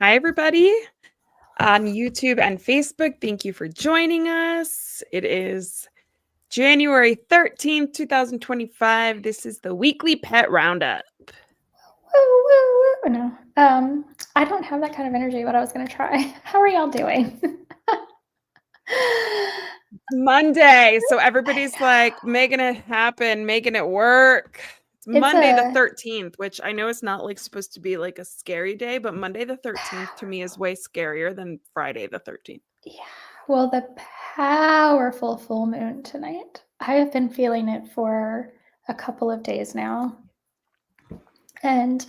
Hi, everybody on YouTube and Facebook. Thank you for joining us. It is January 13th, 2025. This is the weekly pet roundup. Woo, woo, woo. No. I don't have that kind of energy, but I was going to try. How are y'all doing? Monday. So everybody's like making it happen, making it work. It's It's Monday the a 13th, which I know it's not like supposed to be like a scary day, but Monday the 13th to me is way scarier than Friday the 13th. yeah. Well, the powerful full moon tonight. I have been feeling it for a couple of days now. And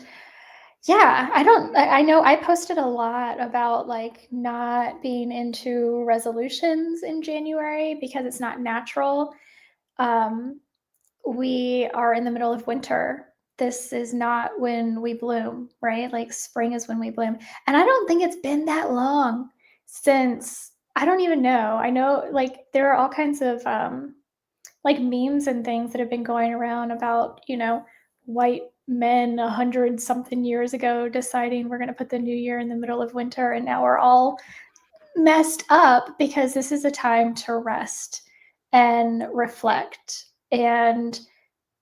yeah, I know I posted a lot about like not being into resolutions in January because it's not natural. Um, we are in the middle of winter. This is not when we bloom, right? Like spring is when we bloom. And I don't think it's been that long since I don't even know. I know like there are all kinds of like memes and things that have been going around about, white men 100 something years ago deciding we're going to put the new year in the middle of winter, and now we're all messed up because this is a time to rest and reflect. And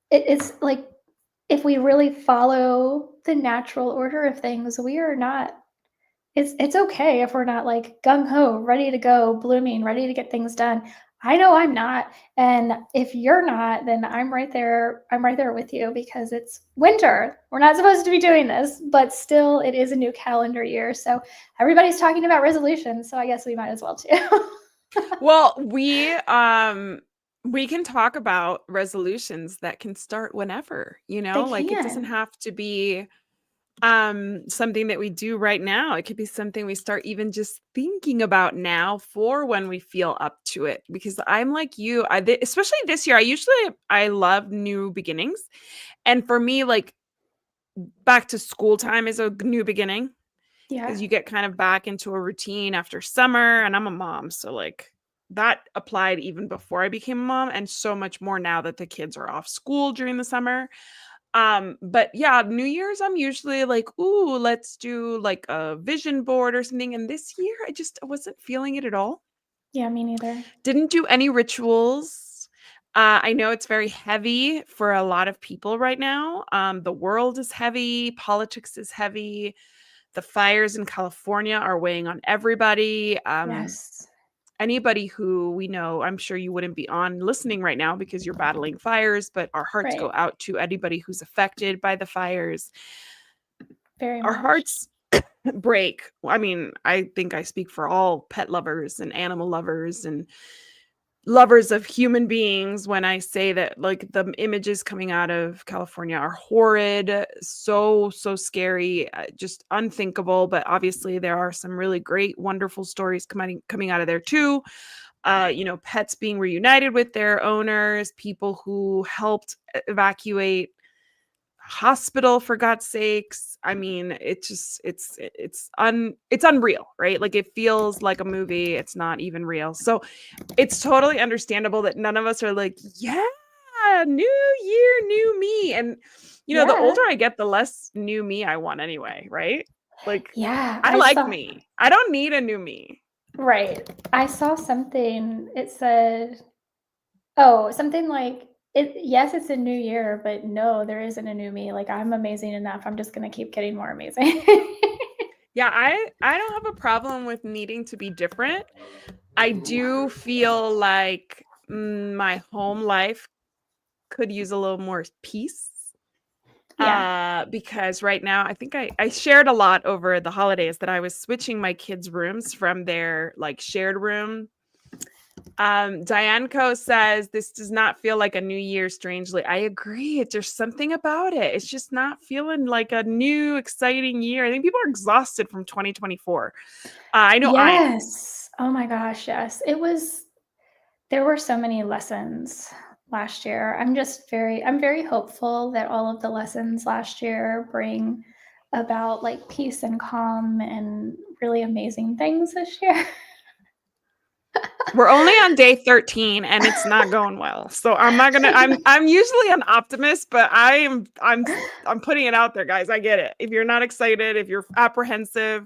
it's like if we really follow the natural order of things, we are not. It's okay if we're not like gung ho, ready to go, blooming, ready to get things done. I know I'm not, and if you're not, then I'm right there. I'm right there with you because it's winter. We're not supposed to be doing this, but still, it is a new calendar year. So everybody's talking about resolutions. So I guess we might as well too. Well, we can talk about resolutions that can start whenever, They like it doesn't can. have to be something that we do right now. It could be something we start even just thinking about now for when we feel up to it. Because I'm like you, especially this year, I love new beginnings. And for me, like back to school time is a new beginning Yeah. because you get kind of back into a routine after summer, and I'm a mom, so like that applied even before I became a mom, and so much more now that the kids are off school during the summer. But yeah, New Year's I'm usually like, ooh, let's do like a vision board or something, and this year I wasn't feeling it at all. Yeah, me neither. Didn't do any rituals. I know it's very heavy for a lot of people right now. The world is heavy, politics is heavy, the fires in California are weighing on everybody. Yes. Anybody who we know, I'm sure you wouldn't be on listening right now because you're battling fires, but our hearts go Right. out to anybody who's affected by the fires. Very Our much. hearts break. I mean, I think I speak for all pet lovers and animal lovers and lovers of human beings when I say that like the images coming out of California are horrid, so scary, just unthinkable. But obviously, there are some really great, wonderful stories coming out of there too. Pets being reunited with their owners, people who helped evacuate hospital for God's sakes. I mean, it's unreal, right? Like it feels like a movie. It's not even real. So it's totally understandable that none of us are like, yeah, new year, new me. And the Yeah. older I get, the less new me I want anyway, right? Like Yeah. I like me. I don't need a new me. Right. I saw something. It said, oh, something like yes, it's a new year, but no, there isn't a new me. Like I'm amazing enough. I'm just gonna keep getting more amazing. Yeah, I don't have a problem with needing to be different. I do feel like my home life could use a little more peace. Yeah. Because right now I think I shared a lot over the holidays that I was switching my kids' rooms from their like shared room. Diane Co says this does not feel like a new year, strangely. I agree. There's something about it. It's just not feeling like a new, exciting year. I think people are exhausted from 2024. I know I am. Yes. Oh my gosh, yes. There were so many lessons last year. I'm very hopeful that all of the lessons last year bring about like peace and calm and really amazing things this year. We're only on day 13 and it's not going well. So I'm not gonna I'm usually an optimist, but I'm putting it out there, guys. I get it. If you're not excited, if you're apprehensive,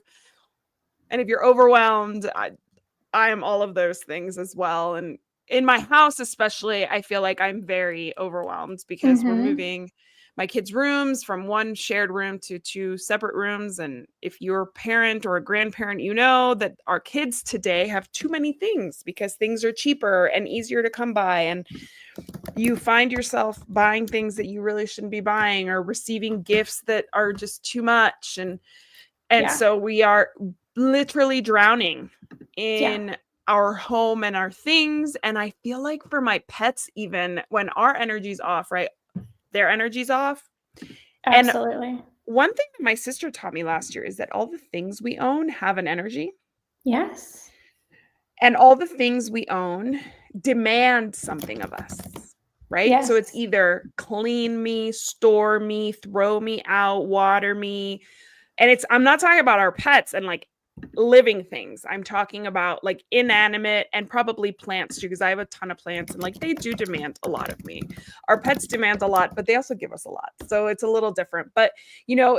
And if you're overwhelmed, I am all of those things as well. And in my house, especially, I feel like I'm very overwhelmed because we're Mhm. moving my kids' rooms from one shared room to two separate rooms. And if you're a parent or a grandparent, you know that our kids today have too many things because things are cheaper and easier to come by. And you find yourself buying things that you really shouldn't be buying or receiving gifts that are just too much. And Yeah. so we are literally drowning Yeah. in our home and our things. And I feel like for my pets, even when our energy's off, right? Their energy's off. And Absolutely. one thing that my sister taught me last year is that all the things we own have an energy, Yes. and all the things we own demand something of us. Right. So it's Yes. either clean me, store me, throw me out, water me, and I'm not talking about our pets and like living things. I'm talking about like inanimate and probably plants too, because I have a ton of plants and like they do demand a lot of me. Our pets demand a lot, but they also give us a lot. So it's a little different. But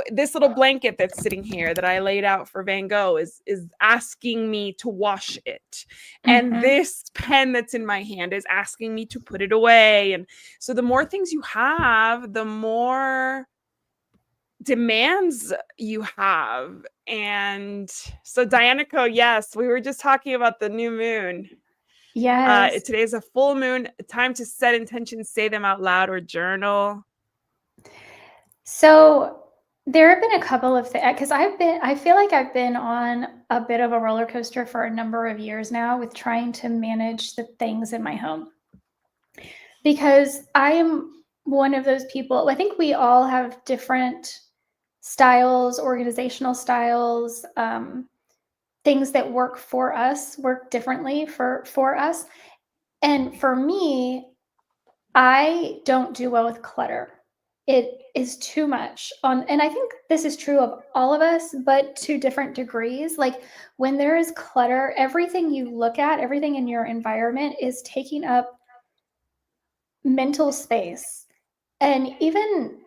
this little blanket that's sitting here that I laid out for Van Gogh is asking me to wash it. And Mhm. this pen that's in my hand is asking me to put it away. And so the more things you have, the more demands you have. And so Dianico, yes, we were just talking about the new moon. Yes. Today is a full moon. Time to set intentions, say them out loud, or journal. So there have been a couple of things because I feel like I've been on a bit of a roller coaster for a number of years now with trying to manage the things in my home because I am one of those people. I think we all have different styles, organizational styles, things that work for us work differently for us. And for me, I don't do well with clutter. It is too much on, and I think this is true of all of us, but to different degrees. Like when there is clutter, everything you look at, everything in your environment is taking up mental space. And even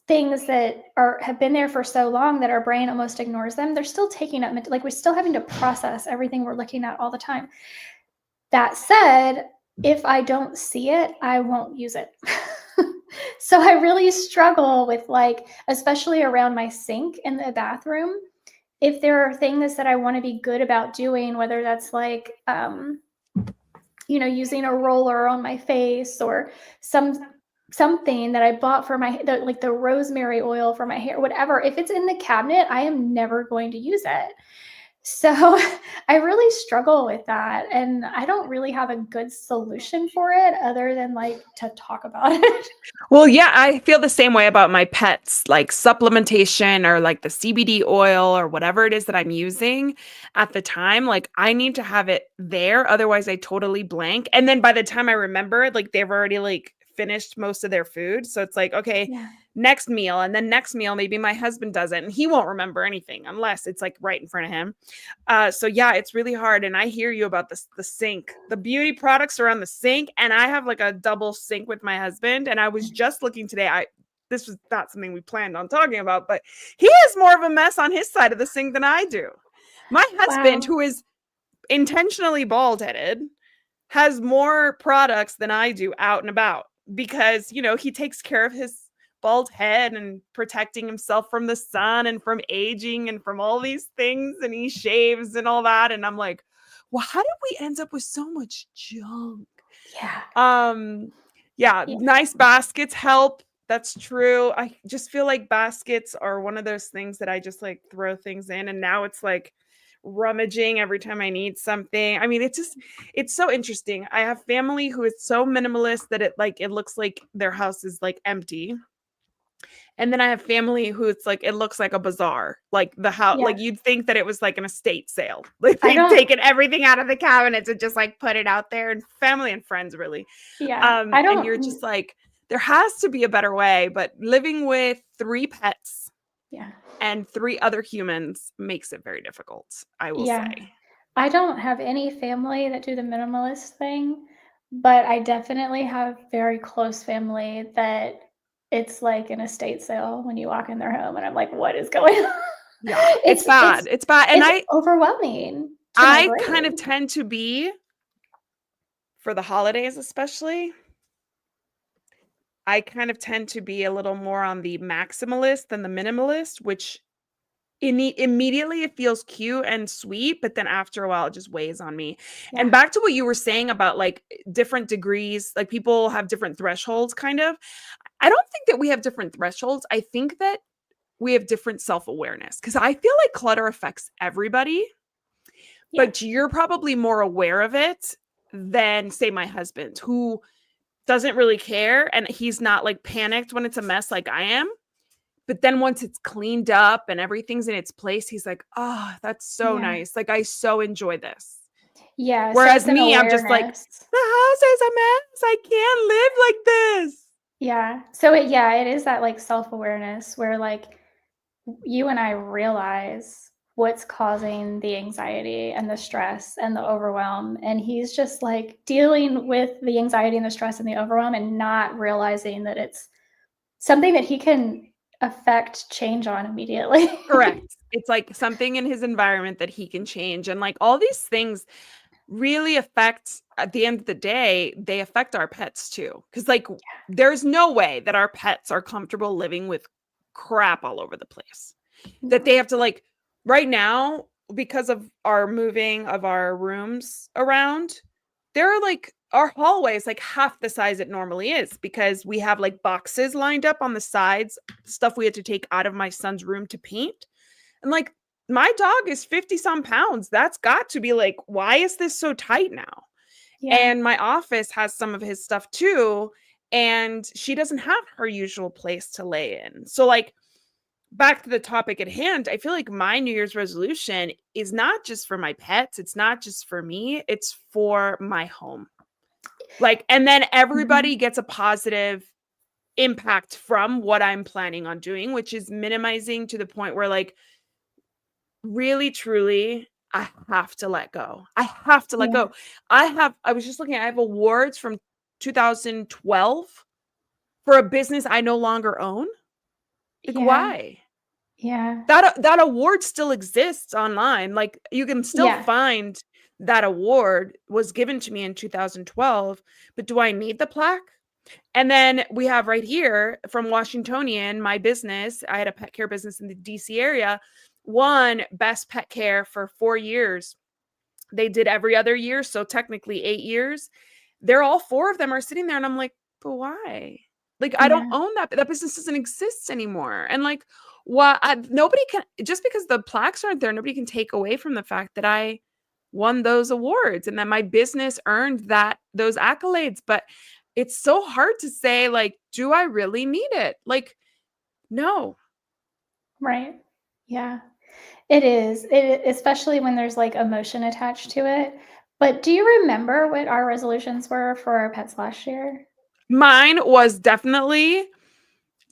things that have been there for so long that our brain almost ignores them, they're still taking up like we're still having to process everything we're looking at all the time. That said, if I don't see it, I won't use it. So I really struggle with like, especially around my sink in the bathroom, if there are things that I want to be good about doing, whether that's like, using a roller on my face or something that I bought for like the rosemary oil for my hair, whatever. If it's in the cabinet, I am never going to use it. So I really struggle with that. And I don't really have a good solution for it other than like to talk about it. Well, yeah, I feel the same way about my pets, like supplementation or like the CBD oil or whatever it is that I'm using at the time. Like, I need to have it there. Otherwise, I totally blank. And then by the time I remember it, like, they've already like finished most of their food. So it's like, okay, Yeah. next meal. And then next meal, maybe my husband does it and he won't remember anything unless it's like right in front of him. So yeah, it's really hard. And I hear you about this, the sink, the beauty products are on the sink. And I have like a double sink with my husband. And I was just looking today. This was not something we planned on talking about, but he has more of a mess on his side of the sink than I do. My husband, Wow. who is intentionally bald headed, has more products than I do out and about because, he takes care of his bald head and protecting himself from the sun and from aging and from all these things. And he shaves and all that. And I'm like, well, how did we end up with so much junk? Yeah. Um, yeah, Yeah. nice baskets help. That's true. I just feel like baskets are one of those things that I just like throw things in. And now it's like rummaging every time I need something. I mean, it's so interesting. I have family who is so minimalist that it looks like their house is like empty. And then I have family who it's like it looks like a bazaar. Like the house, Yeah. like you'd think that it was like an estate sale. Like I they've don't, taken everything out of the cabinets and just like put it out there, and family and friends really. yeah. I And you're don't, just like, there has to be a better way, but living with three pets yeah. and three other humans makes it very difficult, I will Yeah. say. I don't have any family that do the minimalist thing, but I definitely have very close family that it's like an estate sale when you walk in their home and I'm like, what is going on? Yeah, it's It's bad. It's bad. And it's overwhelming to my I kind of brain. tend to be, for the holidays especially, I kind of tend to be a little more on the maximalist than the minimalist, which immediately it feels cute and sweet, but then after a while it just weighs on me. And Yeah. back to what you were saying about like different degrees, like people have different thresholds kind of. I don't think that we have different thresholds. I think that we have different self-awareness because I feel like clutter affects everybody, Yeah. but you're probably more aware of it than say my husband who doesn't really care and he's not like panicked when it's a mess like I am. But then once it's cleaned up and everything's in its place, he's like, "Oh, that's so Yeah. nice. Like I so enjoy this." Yeah, so Whereas it's an me, I'm just like, awareness. "The house is a mess. I can't live like this." Yeah. So it is that, like, self-awareness where, like, you and I realize what's causing the anxiety and the stress and the overwhelm, and he's just, like, dealing with the anxiety and the stress and the overwhelm and not realizing that it's something that he can affect change on immediately. Correct. It's like something in his environment that he can change. And like all these things really affect, at the end of the day, they affect our pets too. Cause like there's no way that our pets are comfortable living with crap all over the place. That No. they have to like right now, because of our moving of our rooms around, there are like our hallway is like half the size it normally is because we have like boxes lined up on the sides, stuff we had to take out of my son's room to paint. And like my dog is 50 some pounds. That's got to be like, why is this so tight now? Yeah. And my office has some of his stuff too. And she doesn't have her usual place to lay in. So, like, back to the topic at hand, I feel like my New Year's resolution is not just for my pets, it's not just for me, it's for my home. Like, and then everybody Mhm. gets a positive impact from what I'm planning on doing, which is minimizing to the point where, like, really, truly, I have to let go. I have to let Yeah. go. I was just looking, I have awards from 2012 for a business I no longer own. Like, Yeah. why? Yeah. That award still exists online. Like, you can still Yeah. find that award was given to me in 2012, but do I need the plaque? And then we have right here from Washingtonian, my business. I had a pet care business in the DC area, won best pet care for 4 years. They did every other year, so technically 8 years. They're all 4 of them are sitting there and I'm like, "But why?" Like, I don't Yeah. own that business doesn't exist anymore. And like, why nobody can, just because the plaques aren't there, nobody can take away from the fact that I won those awards and that my business earned those accolades. But it's so hard to say, like, do I really need it? Like, no. Right. Yeah. It is. It especially when there's, like, emotion attached to it. But do you remember what our resolutions were for our pets last year? Mine was definitely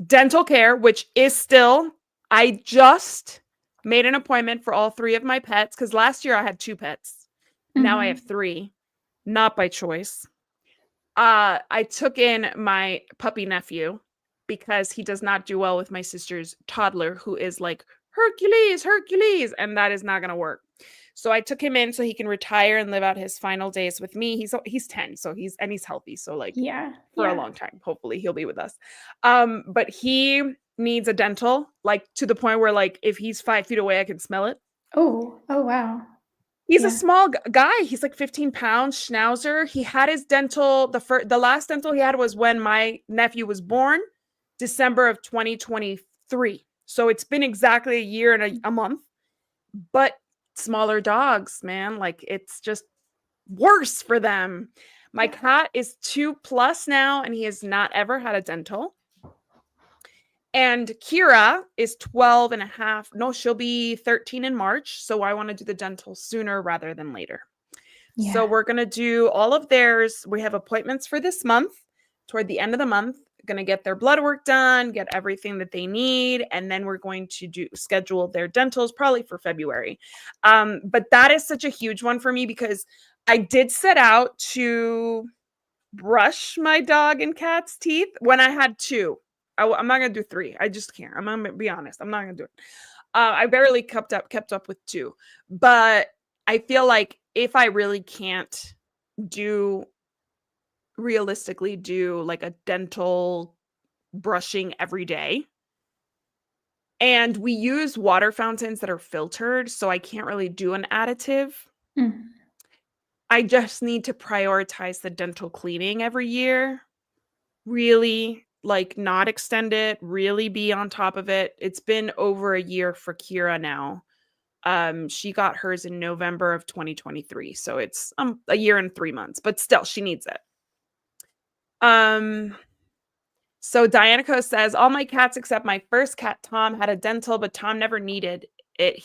dental care, which is still, I just made an appointment for all 3 of my pets because last year I had 2 pets. Now I have Mhm. 3, not by choice. I took in my puppy nephew because he does not do well with my sister's toddler who is like, "Hercules, Hercules," and that is not gonna work. So I took him in so he can retire and live out his final days with me. He's 10, so he's healthy, so, like, Yeah. for a Yeah. long time, hopefully, he'll be with us. But he needs a dental, like, to the point where, like, if he's 5 feet away, I can smell it. Oh. Oh, wow. He's a Yeah. small guy. He's like 15 pounds, schnauzer. He had his dental. The last dental he had was when my nephew was born, December of 2023. So it's been exactly a year and a month. But smaller dogs, man, like it's just worse for them. My Yeah. cat is 2 plus now, and he has not ever had a dental. And Kira is 12 and a half. No, she'll be 13 in March. So I want to do the dental sooner rather than later. So Yeah. we're going to do all of theirs. We have appointments for this month, toward the end of the month. Going to get their blood work done, get everything that they need, and then we're going to schedule their dentals probably for February. But that is such a huge one for me because I did set out to brush my dog and cat's teeth when I had 2. I'm not gonna do 3. I just can't. I'm gonna be honest. I'm not gonna do it. I barely kept up with 2, but I feel like if I really can't do realistically do like a dental brushing every day, and we use water fountains that are filtered, so I can't really do an additive. Mm. I just need to prioritize the dental cleaning every year. Really, like, not extend it, really be on top of it. It's been over a year for Kira now. She got hers in November of 2023, so it's a year and 3 months, but still she needs it. Um So Dianico says, all my cats except my first cat, Tom, had a dental, but Tom never needed it.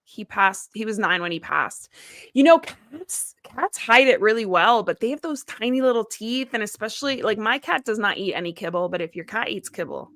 He passed. He was 9 when he passed. You know, cats hide it really well, but they have those tiny little teeth. And especially like my cat does not eat any kibble, but if your cat eats kibble,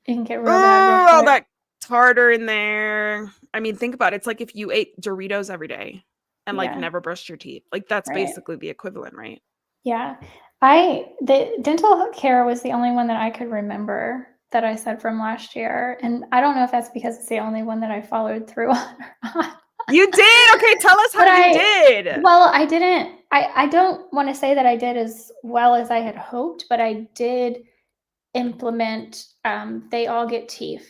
It can get real bad real all quick. that tartar in there. I mean, think about it. It's like if you ate Doritos every day and like Yeah. never brushed your teeth. Like that's Right. basically the equivalent, right? Yeah. The dental care was the only one that I could remember that I said from last year. And I don't know if that's because it's the only one that I followed through on or not. You did? Okay, tell us how you did. Well, I didn't. I don't want to say that I did as well as I had hoped, but I did implement. They all get teeth.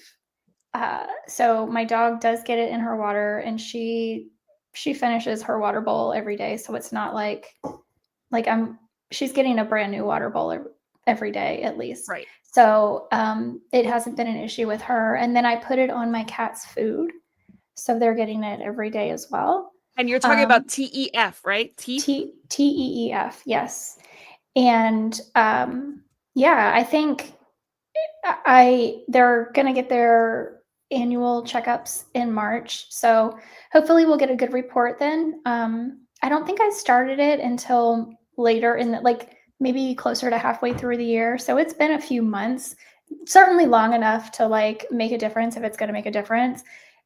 So my dog does get it in her water, and she finishes her water bowl every day. So it's not like she's getting a brand new water bowl every day at least. Right. So it hasn't been an issue with her. And then I put it on my cat's food. So they're getting it every day as well. And you're talking about TEF, right? Teeth? TEEF, yes. And yeah, I think they're going to get their annual checkups in March. So hopefully we'll get a good report then. I don't think I started it until later like maybe closer to halfway through the year. So it's been a few months, certainly long enough to like make a difference if it's going to make a difference.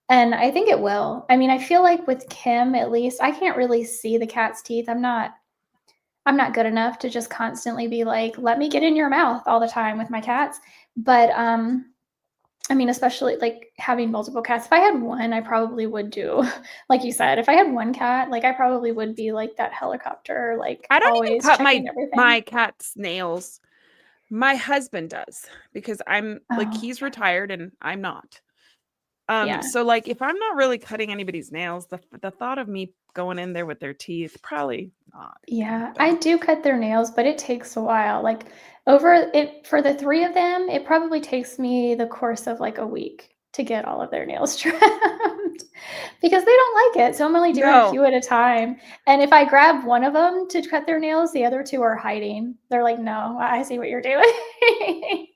And I think it will. I mean, I feel like with Kim, at least, I can't really see the cat's teeth. I'm not good enough to just constantly be like, let me get in your mouth all the time with my cats. But I mean, especially like having multiple cats. If I had one, I probably would do, like you said, if I had one cat, like I probably would be like that helicopter, like I don't even always cut checking everything. my cat's nails. My husband does because I'm like Oh, he's retired and I'm not. yeah. So like if I'm not really cutting anybody's nails, the thought of me going in there with their teeth, probably not. Yeah, I do cut their nails, but it takes a while. Like over it for the 3 of them, it probably takes me the course of like a week to get all of their nails trimmed because they don't like it. So I'm only doing a few at a time. And if I grab one of them to cut their nails, the other 2 are hiding. They're like, "No, I see what you're doing."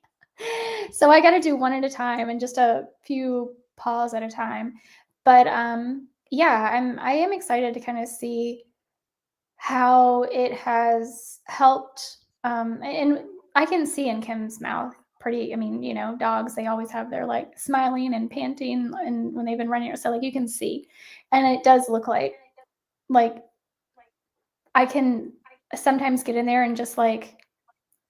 So I got to do one at a time and just a few paws at a time. But yeah, I am excited to kind of see how it has helped. And I can see in Kim's mouth pretty, I mean, you know, dogs, they always have their like smiling and panting and when they've been running. So like you can see, and it does look like I can sometimes get in there and just like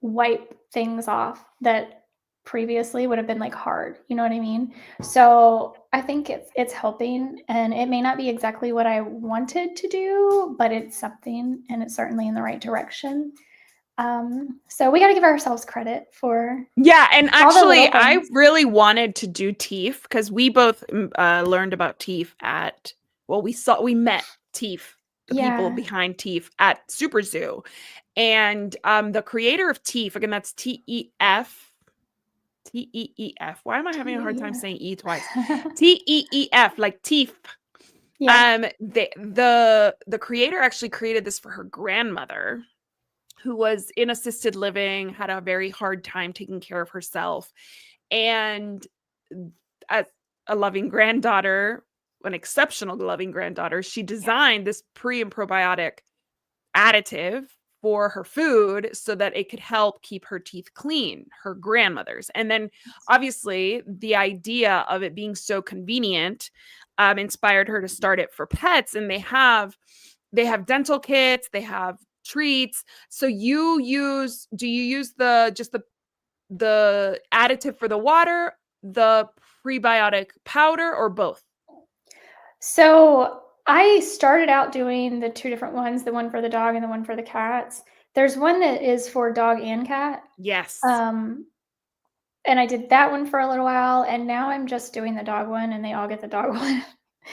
wipe things off that previously would have been like hard, you know what I mean? So I think it's helping, and it may not be exactly what I wanted to do, but it's something, and it's certainly in the right direction. So we got to give ourselves credit for And all the actually little I things. really wanted to do teeth because we both learned about teeth at we met teeth, the people Yeah. behind teeth at Super Zoo. And the creator of teeth, again, that's TEF. TEEF. Why am I having a hard time saying E twice? TEEF, like teeth. Yeah. The creator actually created this for her grandmother, who was in assisted living, had a very hard time taking care of herself. And as a loving granddaughter, an exceptional loving granddaughter, she designed this pre and probiotic additive for her food so that it could help keep her teeth clean, her grandmother's. And then obviously the idea of it being so convenient inspired her to start it for pets. And they have dental kits, they have treats. So do you use the the additive for the water, the prebiotic powder, or both? So I started out doing the two different ones, the one for the dog and the one for the cats. There's one that is for dog and cat. Yes. Um, and I did that one for a little while, and now I'm just doing the dog one, and they all get the dog one, even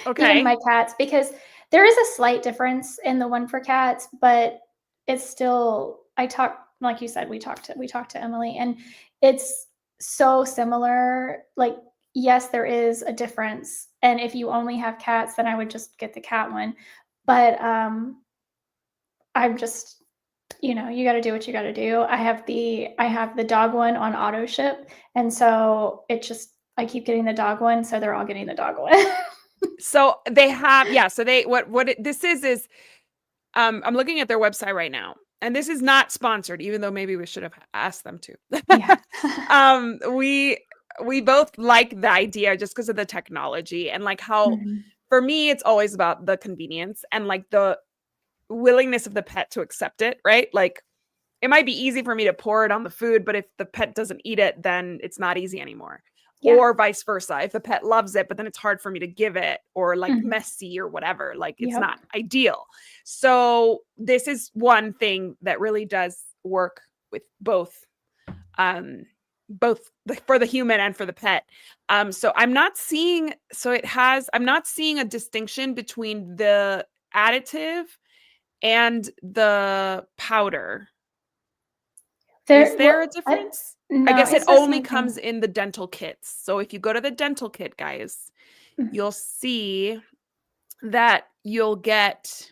Okay. my cats, because there is a slight difference in the one for cats, but it's still. I talked, like you said, we talked to Emily, and it's so similar. Like, yes, there is a difference, and if you only have cats, then I would just get the cat one. But I'm just, you got to do what you got to do. I have the dog one on auto ship, and so I keep getting the dog one, so they're all getting the dog one. So they have, yeah. So this is, I'm looking at their website right now, and this is not sponsored, even though maybe we should have asked them Yeah. to. We both like the idea just because of the technology and like how, Mhm. for me, it's always about the convenience and like the willingness of the pet to accept it, right? Like it might be easy for me to pour it on the food, but if the pet doesn't eat it, then it's not easy anymore. Yeah. Or vice versa. If the pet loves it, but then it's hard for me to give it, or like Mhm. messy or whatever, like it's Yep. not ideal. So this is one thing that really does work with um for the human and for the pet. So I'm not seeing a distinction between the additive and the powder. Is there a I difference? I no, guess it it's the only same comes thing. in the dental kits. So if you go to the dental kit, guys, Mhm. you'll see that you'll get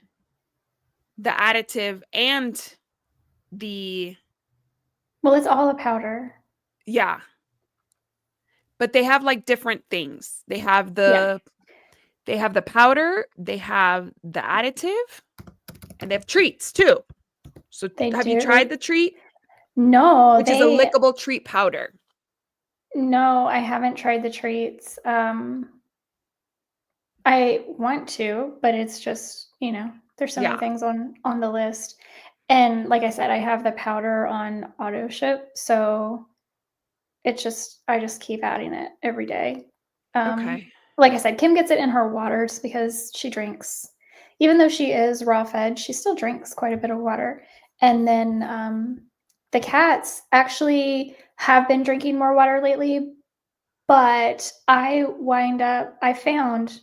the additive and the, Well, it's all a powder. yeah, but they have like different things. Yeah, They have the powder, they have the additive, and they have treats too. So they have you tried do. the treat, No, which is a lickable treat powder? no, I haven't tried the treats. I want to, but it's just, there's so many Yeah. things on the list. And like I said, I have the powder on auto ship, so I just keep adding it every day. Um, Okay. like I said, Kim gets it in her waters because she drinks. Even though she is raw fed, she still drinks quite a bit of water. And then the cats actually have been drinking more water lately, but I found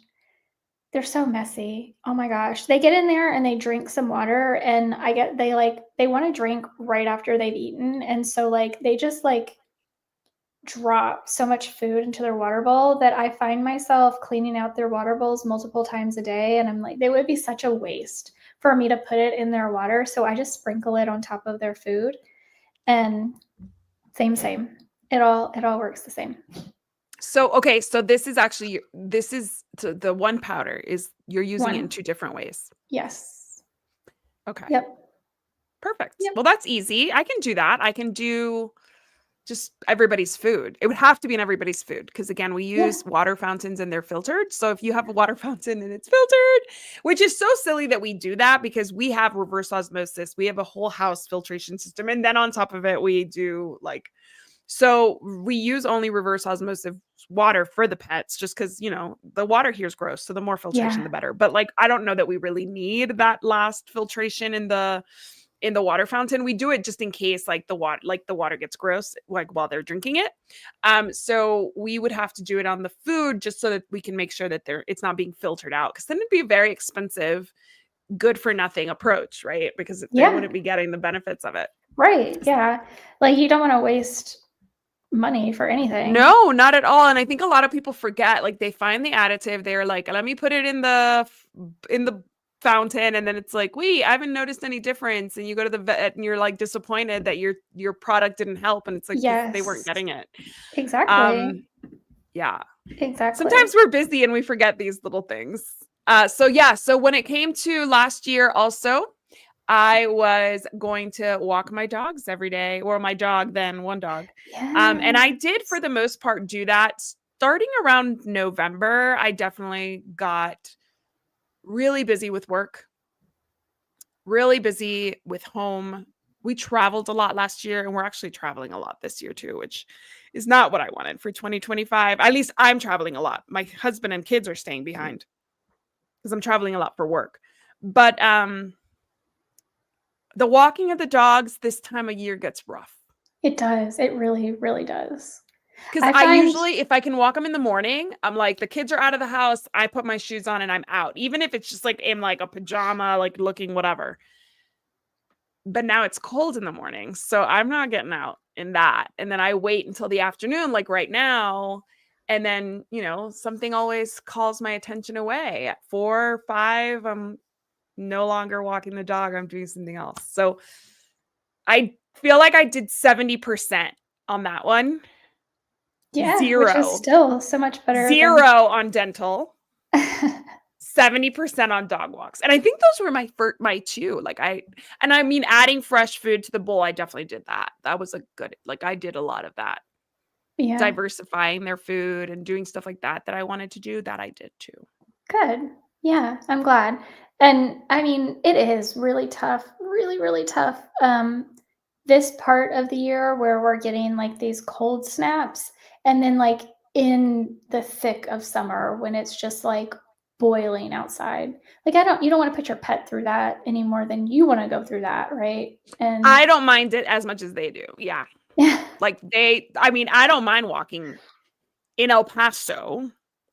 they're so messy. Oh my gosh. They get in there and they drink some water, and they want to drink right after they've eaten. And so like they just like drop so much food into their water bowl that I find myself cleaning out their water bowls multiple times a day. And I'm like, they would be such a waste for me to put it in their water. So I just sprinkle it on top of their food, and same. It all works the same. So okay, so the one powder is you're using it in One. two different ways. Yes. Okay. Yep. Perfect. Yep. Well, that's easy. I can do that. I can do just everybody's food. It would have to be in everybody's food because again, we Yeah. use water fountains and they're filtered. So if you have a water fountain and it's filtered, which is so silly that we do that because we have reverse osmosis, we have a whole house filtration system, and then on top of it, we do like, so we use only reverse osmosis water for the pets just because the water here is gross, so the more filtration Yeah. the better. But like I don't know that we really need that last filtration in the water fountain. We do it just in case the water gets gross like while they're drinking it. So we would have to do it on the food just so that we can make sure that it's not being filtered out, because then it'd be a very expensive, good for nothing approach, right? Because they Yeah. wouldn't be getting the benefits of it. Right. Yeah. Like you don't want to waste money for anything. No, not at all. And I think a lot of people forget, like they find the additive, they're like, let me put it in the fountain, and then it's like, wait, I haven't noticed any difference. And you go to the vet and you're like disappointed that your product didn't help. And it's like because they weren't Yes. getting it. Exactly. Um, yeah. Sometimes Exactly. we're busy and we forget these little things. So yeah, so when it came to last year also, I was going to walk my dogs every day, or my dog, then one dog. And I did, for Yes. the most part, do that starting around November. I definitely got really busy with work, really busy with home, We traveled a lot last year, and we're actually traveling a lot this year too, which is not what I wanted for 2025. At least I'm traveling a lot. My husband and kids are staying behind because I'm traveling a lot for work. But the walking of the dogs this time of year gets rough. It does. It really, really does. Because I I find usually, if I can walk them in the morning, I'm like, the kids are out of the house. I put my shoes on and I'm out, even if it's just like in like a pajama, like looking whatever. But now it's cold in the morning, so I'm not getting out in that. And then I wait until the afternoon, like right now. And then, something always calls my attention away. At 4 or 5, I'm no longer walking the dog. I'm doing something else. So I feel like I did 70% on that one. yeah, which is 0. still so much better than 0 on dental. 70% on dog walks. And I think those were my 2. I mean, adding fresh food to the bowl, I definitely did that. That was a good, I did a lot of that. Yeah, Diversifying their food and doing stuff like that I wanted to do, that I did too. good. Yeah, I'm glad. And I mean, it is really tough, really, really tough. This part of the year where we're getting like these cold snaps, and then like in the thick of summer when it's just like boiling outside. Like you don't want to put your pet through that any more than you want to go through that, right? And I don't mind it as much as they do. Yeah. yeah. I don't mind walking in El Paso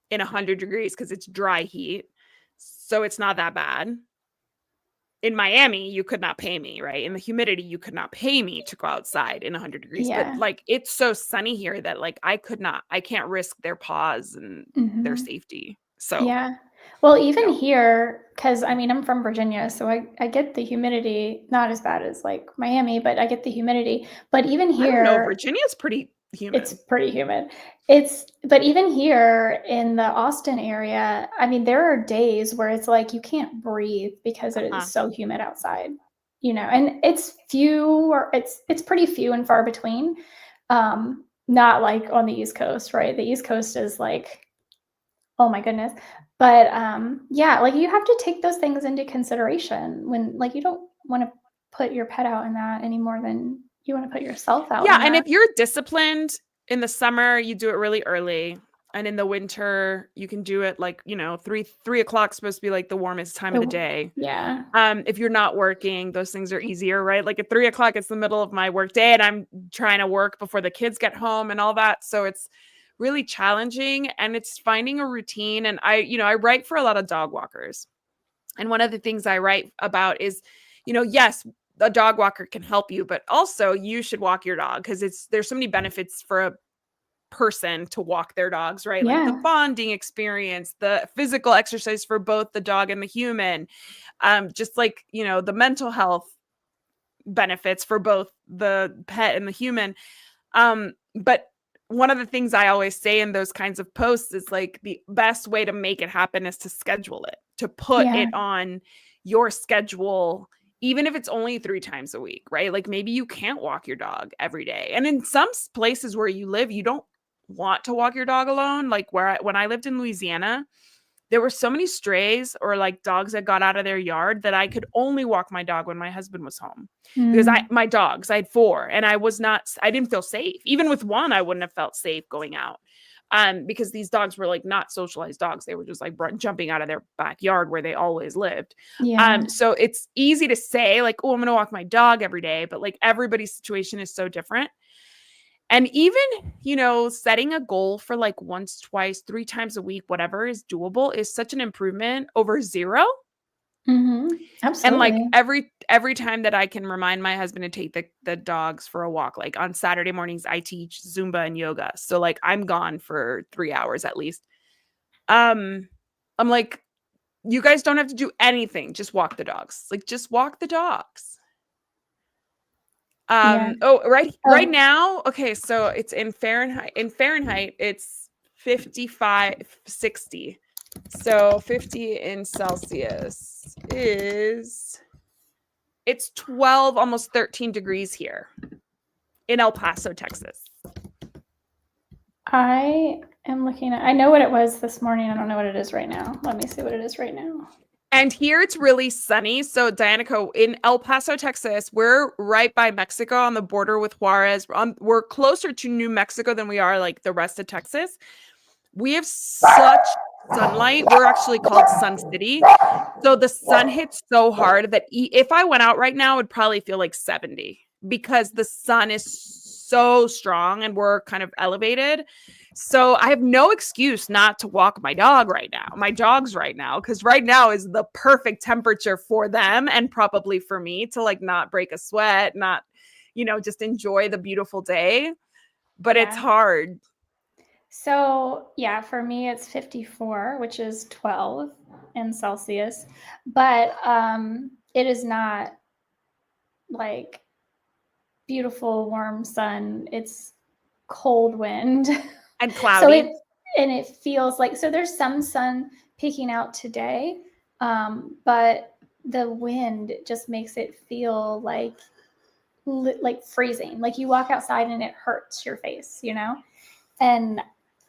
in 100 degrees because it's dry heat. So it's not that bad. In Miami, you could not pay me, right? In the humidity, you could not pay me to go outside in 100 degrees. Yeah. But it's so sunny here that I can't risk their paws and their Mhm. safety. So Yeah. Well, even no. here, because I mean, I'm from Virginia, so I get the humidity, not as bad as like Miami, but I get the humidity. But even I don't know. here, Virginia's pretty it's humid. pretty humid. But even here in the Austin area, I mean, there are days where it's like you can't breathe because it is Uh-huh. so humid outside, and it's pretty few and far between. Not like on the East Coast, right? The East Coast is like, oh my goodness. But yeah, like you have to take those things into consideration when like you don't want to put your pet out in that any more than you want to put yourself out Yeah, in and that. if you're disciplined in the summer, you do it really early. And in the winter, you can do it 3 o'clock supposed to be like the warmest time of the day. Yeah. If you're not working, those things are easier, right? Like at 3 o'clock, it's the middle of my work day and I'm trying to work before the kids get home and all that. So it's really challenging and it's finding a routine. And I write for a lot of dog walkers. And one of the things I write about is, yes, a dog walker can help you, but also you should walk your dog because there's so many benefits for a person to walk their dogs, right? Like the Yeah. bonding experience, the physical exercise for both the dog and the human, just the mental health benefits for both the pet and the human. But one of the things I always say in those kinds of posts is like the best way to make it happen is to schedule it, to put Yeah. it on your schedule, even if it's only 3 times a week, right? Like maybe you can't walk your dog every day. And in some places where you live, you don't want to walk your dog alone. Like when I lived in Louisiana, there were so many strays or like dogs that got out of their yard that I could only walk my dog when my husband was home because Mm. I had 4 and I didn't feel safe. Even with one, I wouldn't have felt safe going out. Because these dogs were like not socialized dogs. They were just like jumping out of their backyard where they always lived. Yeah. So it's easy to say like, oh, I'm going to walk my dog every day, but like everybody's situation is so different. And even, setting a goal for like once, twice, 3 times a week, whatever is doable is such an improvement over 0. Mhm. And like Absolutely. every time that I can remind my husband to take the dogs for a walk, like on Saturday mornings, I teach Zumba and yoga. So like I'm gone for 3 hours at least. I'm like, you guys don't have to do anything. Just walk the dogs. Like just walk the dogs. Yeah. Right Oh, now, okay, so it's in Fahrenheit. In Fahrenheit, it's 55, 60. So 50 in Celsius it's 12, almost 13 degrees here in El Paso, Texas. I know what it was this morning. I don't know what it is right now. Let me see what it is right now. And here it's really sunny. So, Dianico, in El Paso, Texas, we're right by Mexico on the border with Juarez. We're closer to New Mexico than we are like the rest of Texas. We have such sunlight. We're actually called Sun City. So the sun hits so hard that if I went out right now, it would probably feel like 70 because the sun is so strong and we're kind of elevated. So I have no excuse not to walk my dog right now, my dogs right now, because right now is the perfect temperature for them and probably for me to like not break a sweat, not, just enjoy the beautiful day. But it's Yeah. hard. So, yeah, for me it's 54, which is 12 in Celsius, but it is not like beautiful warm sun. It's cold wind. And So cloudy. it feels like, so there's some sun peeking out today, but the wind just makes it feel like freezing. Like you walk outside and it hurts your face, And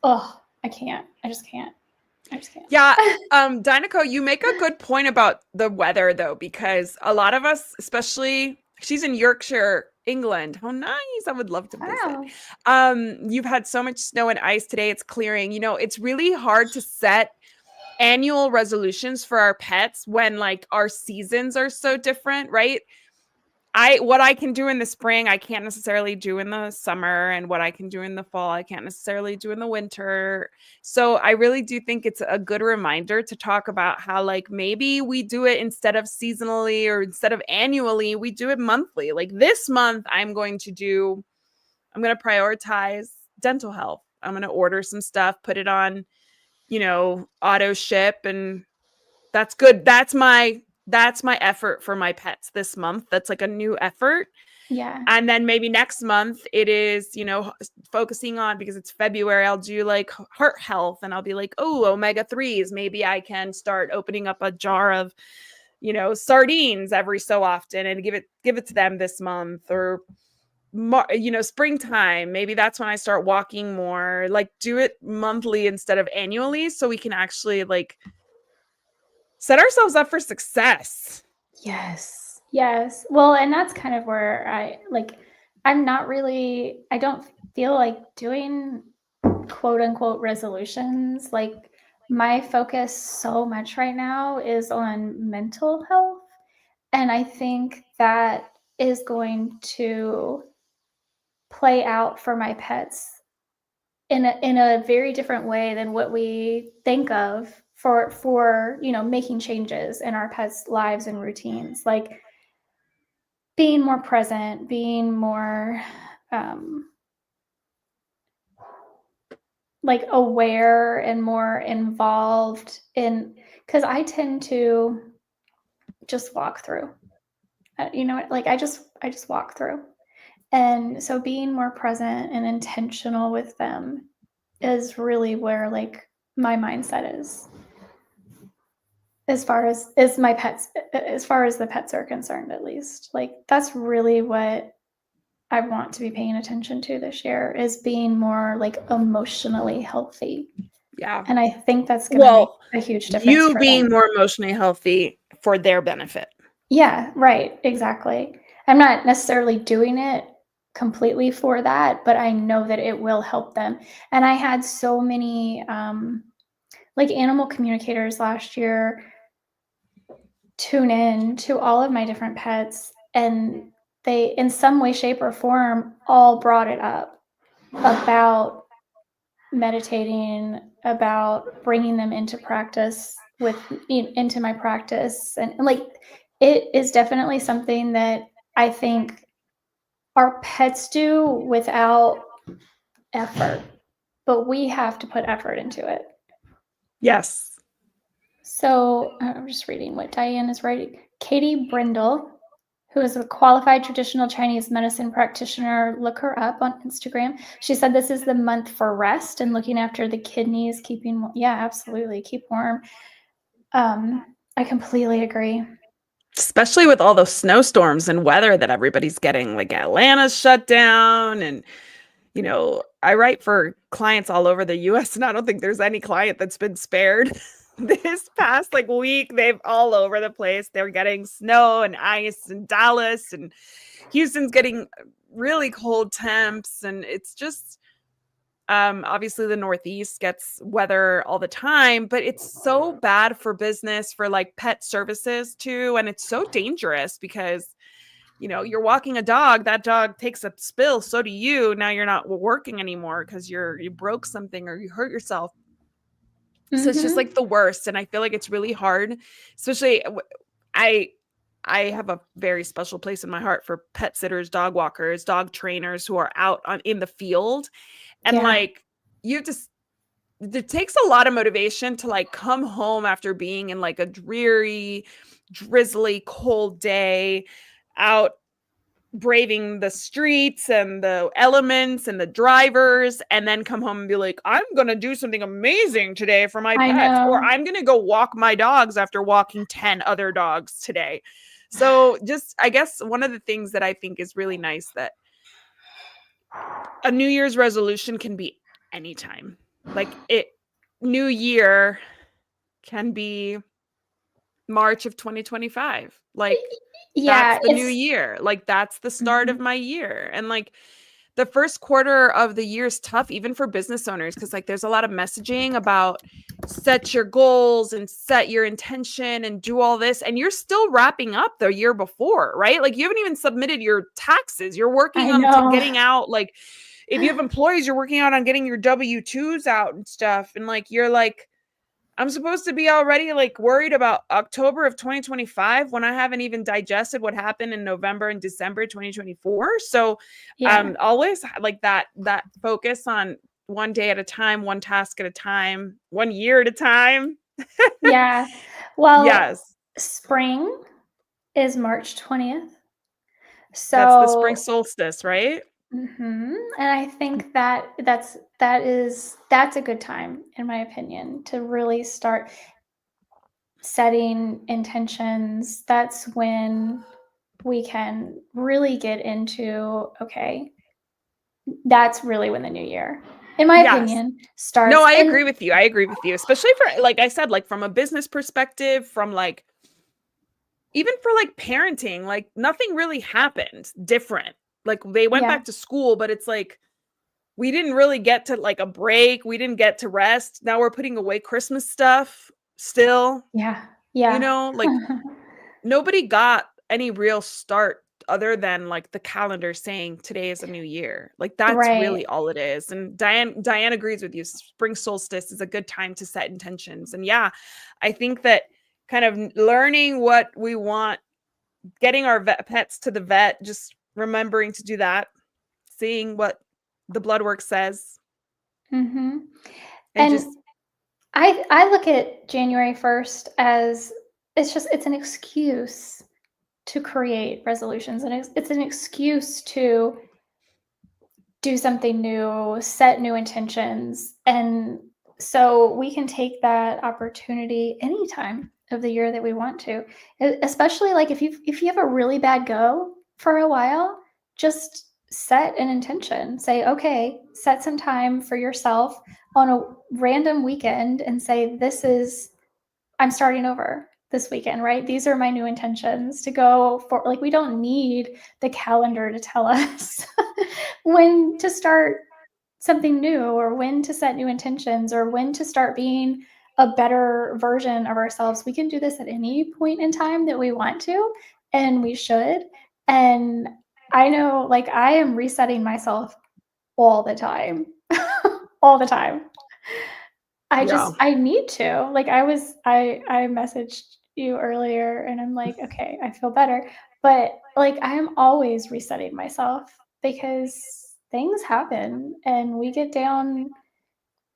I can't. I just can't. Yeah. Dinoco, you make a good point about the weather though, because a lot of us, especially she's in Yorkshire, England. Oh, nice. I would love to visit. Wow. You've had so much snow and ice today. It's clearing. It's really hard to set annual resolutions for our pets when like our seasons are so different, right? What I can do in the spring, I can't necessarily do in the summer, and what I can do in the fall, I can't necessarily do in the winter. So I really do think it's a good reminder to talk about how like maybe we do it instead of seasonally or instead of annually, we do it monthly. Like this month, I'm going to prioritize dental health. I'm going to order some stuff, put it on, auto ship, and that's good. That's my effort for my pets this month. That's like a new effort. Yeah. And then maybe next month it is, focusing on, because it's February, I'll do like heart health and I'll be like, oh, omega 3s. Maybe I can start opening up a jar of, sardines every so often and give it to them this month. Or springtime, maybe that's when I start walking more. Like do it monthly instead of annually so we can actually like set ourselves up for success. Yes. Yes. Well, and that's kind of where I don't feel like doing quote unquote resolutions. Like my focus so much right now is on mental health. And I think that is going to play out for my pets in a very different way than what we think of for making changes in our pets' lives and routines, like being more present, being more like aware and more involved in, because I tend to just walk through, like I just walk through. And so being more present and intentional with them is really where like my mindset is, as far as my pets, as far as the pets are concerned, at least. Like that's really what I want to be paying attention to this year, is being more like emotionally healthy. Yeah. And I think that's going to make a huge difference You for being them. more emotionally healthy for their benefit. Yeah, right. Exactly. I'm not necessarily doing it completely for that, but I know that it will help them. And I had so many like animal communicators last year tune in to all of my different pets, and they, in some way, shape, or form, all brought it up about meditating, about bringing them into practice into my practice. And like, it is definitely something that I think our pets do without effort, but we have to put effort into it. Yes. So I'm just reading what Diane is writing. Katie Brindle, who is a qualified traditional Chinese medicine practitioner, look her up on Instagram. She said this is the month for rest and looking after the kidneys, absolutely, keep warm. I completely agree. Especially with all those snowstorms and weather that everybody's getting, like Atlanta's shut down. And, I write for clients all over the US, and I don't think there's any client that's been spared. this past like week, they've all over the place. They're getting snow and ice in Dallas, and Houston's getting really cold temps, and it's just obviously the Northeast gets weather all the time, but it's so bad for business, for like pet services too, and it's so dangerous because you're walking a dog, that dog takes a spill, so do you. Now you're not working anymore because you broke something or you hurt yourself. So it's just Mm-hmm. like the worst, and I feel like it's really hard, especially I I have a very special place in my heart for pet sitters, dog walkers, dog trainers who are out in the field, and Yeah, like you just it takes a lot of motivation to like come home after being in like a dreary, drizzly, cold day out braving the streets and the elements and the drivers, and then come home and be like, I'm gonna do something amazing today for my I pets, or know. I'm gonna go walk my dogs after walking 10 other dogs today. So just, I guess, one of the things that I think is really nice, that a New Year's resolution can be anytime. Like it, New Year can be March of 2025. Like that's Yeah, the new year. Like that's the start of mhm. my year. And like the first quarter of the year is tough even for business owners, because like there's a lot of messaging about set your goals and set your intention and do all this, and you're still wrapping up the year before, right? Like you haven't even submitted your taxes. You're working I on know. getting out, like if you have employees, you're working out on getting your W-2s out and stuff, and like you're like, I'm supposed to be already like worried about October of 2025 when I haven't even digested what happened in November and December 2024. So Yeah, always like that focus on one day at a time, one task at a time, one year at a time. yeah. Well, Yes. spring is March 20th. That's the spring So, solstice, right? and I think that that's a good time, in my opinion, to really start setting intentions. That's when we can really get into, okay, that's really when the new year, in my Yes. opinion, No, starts. I And agree with you. I agree with you, especially for, like I said, like from a business perspective, from like even for like parenting, like nothing really happened different. Like they went yeah, back to school, but it's like we didn't really get to like a break. We didn't get to rest. Now we're putting away Christmas stuff still, yeah, yeah. like nobody got any real start other than like the calendar saying today is a new year. Like that's Right. really all it is. And Diane agrees with you. Spring solstice is a good time to set intentions. And yeah, I think that kind of learning what we want, getting our pets to the vet, just remembering to do that, seeing what the blood work says, hmm and And just I look at January 1st as it's an excuse to create resolutions, and it's an excuse to do something new, set new intentions. And so we can take that opportunity anytime of the year that we want to. Especially like if you have a really bad go for a while, just set an intention. Say, okay, set some time for yourself on a random weekend and say, this is I'm starting over this weekend, right? These are my new intentions to go for. Like, we don't need the calendar to tell us when to start something new, or when to set new intentions, or when to start being a better version of ourselves. We can do this at any point in time that we want to, and we should. And I know, like, I am resetting myself all the time, all the time. yeah. I need to. Like, I messaged you earlier and I'm like, okay, I feel better. But like, I am always resetting myself because things happen and we get down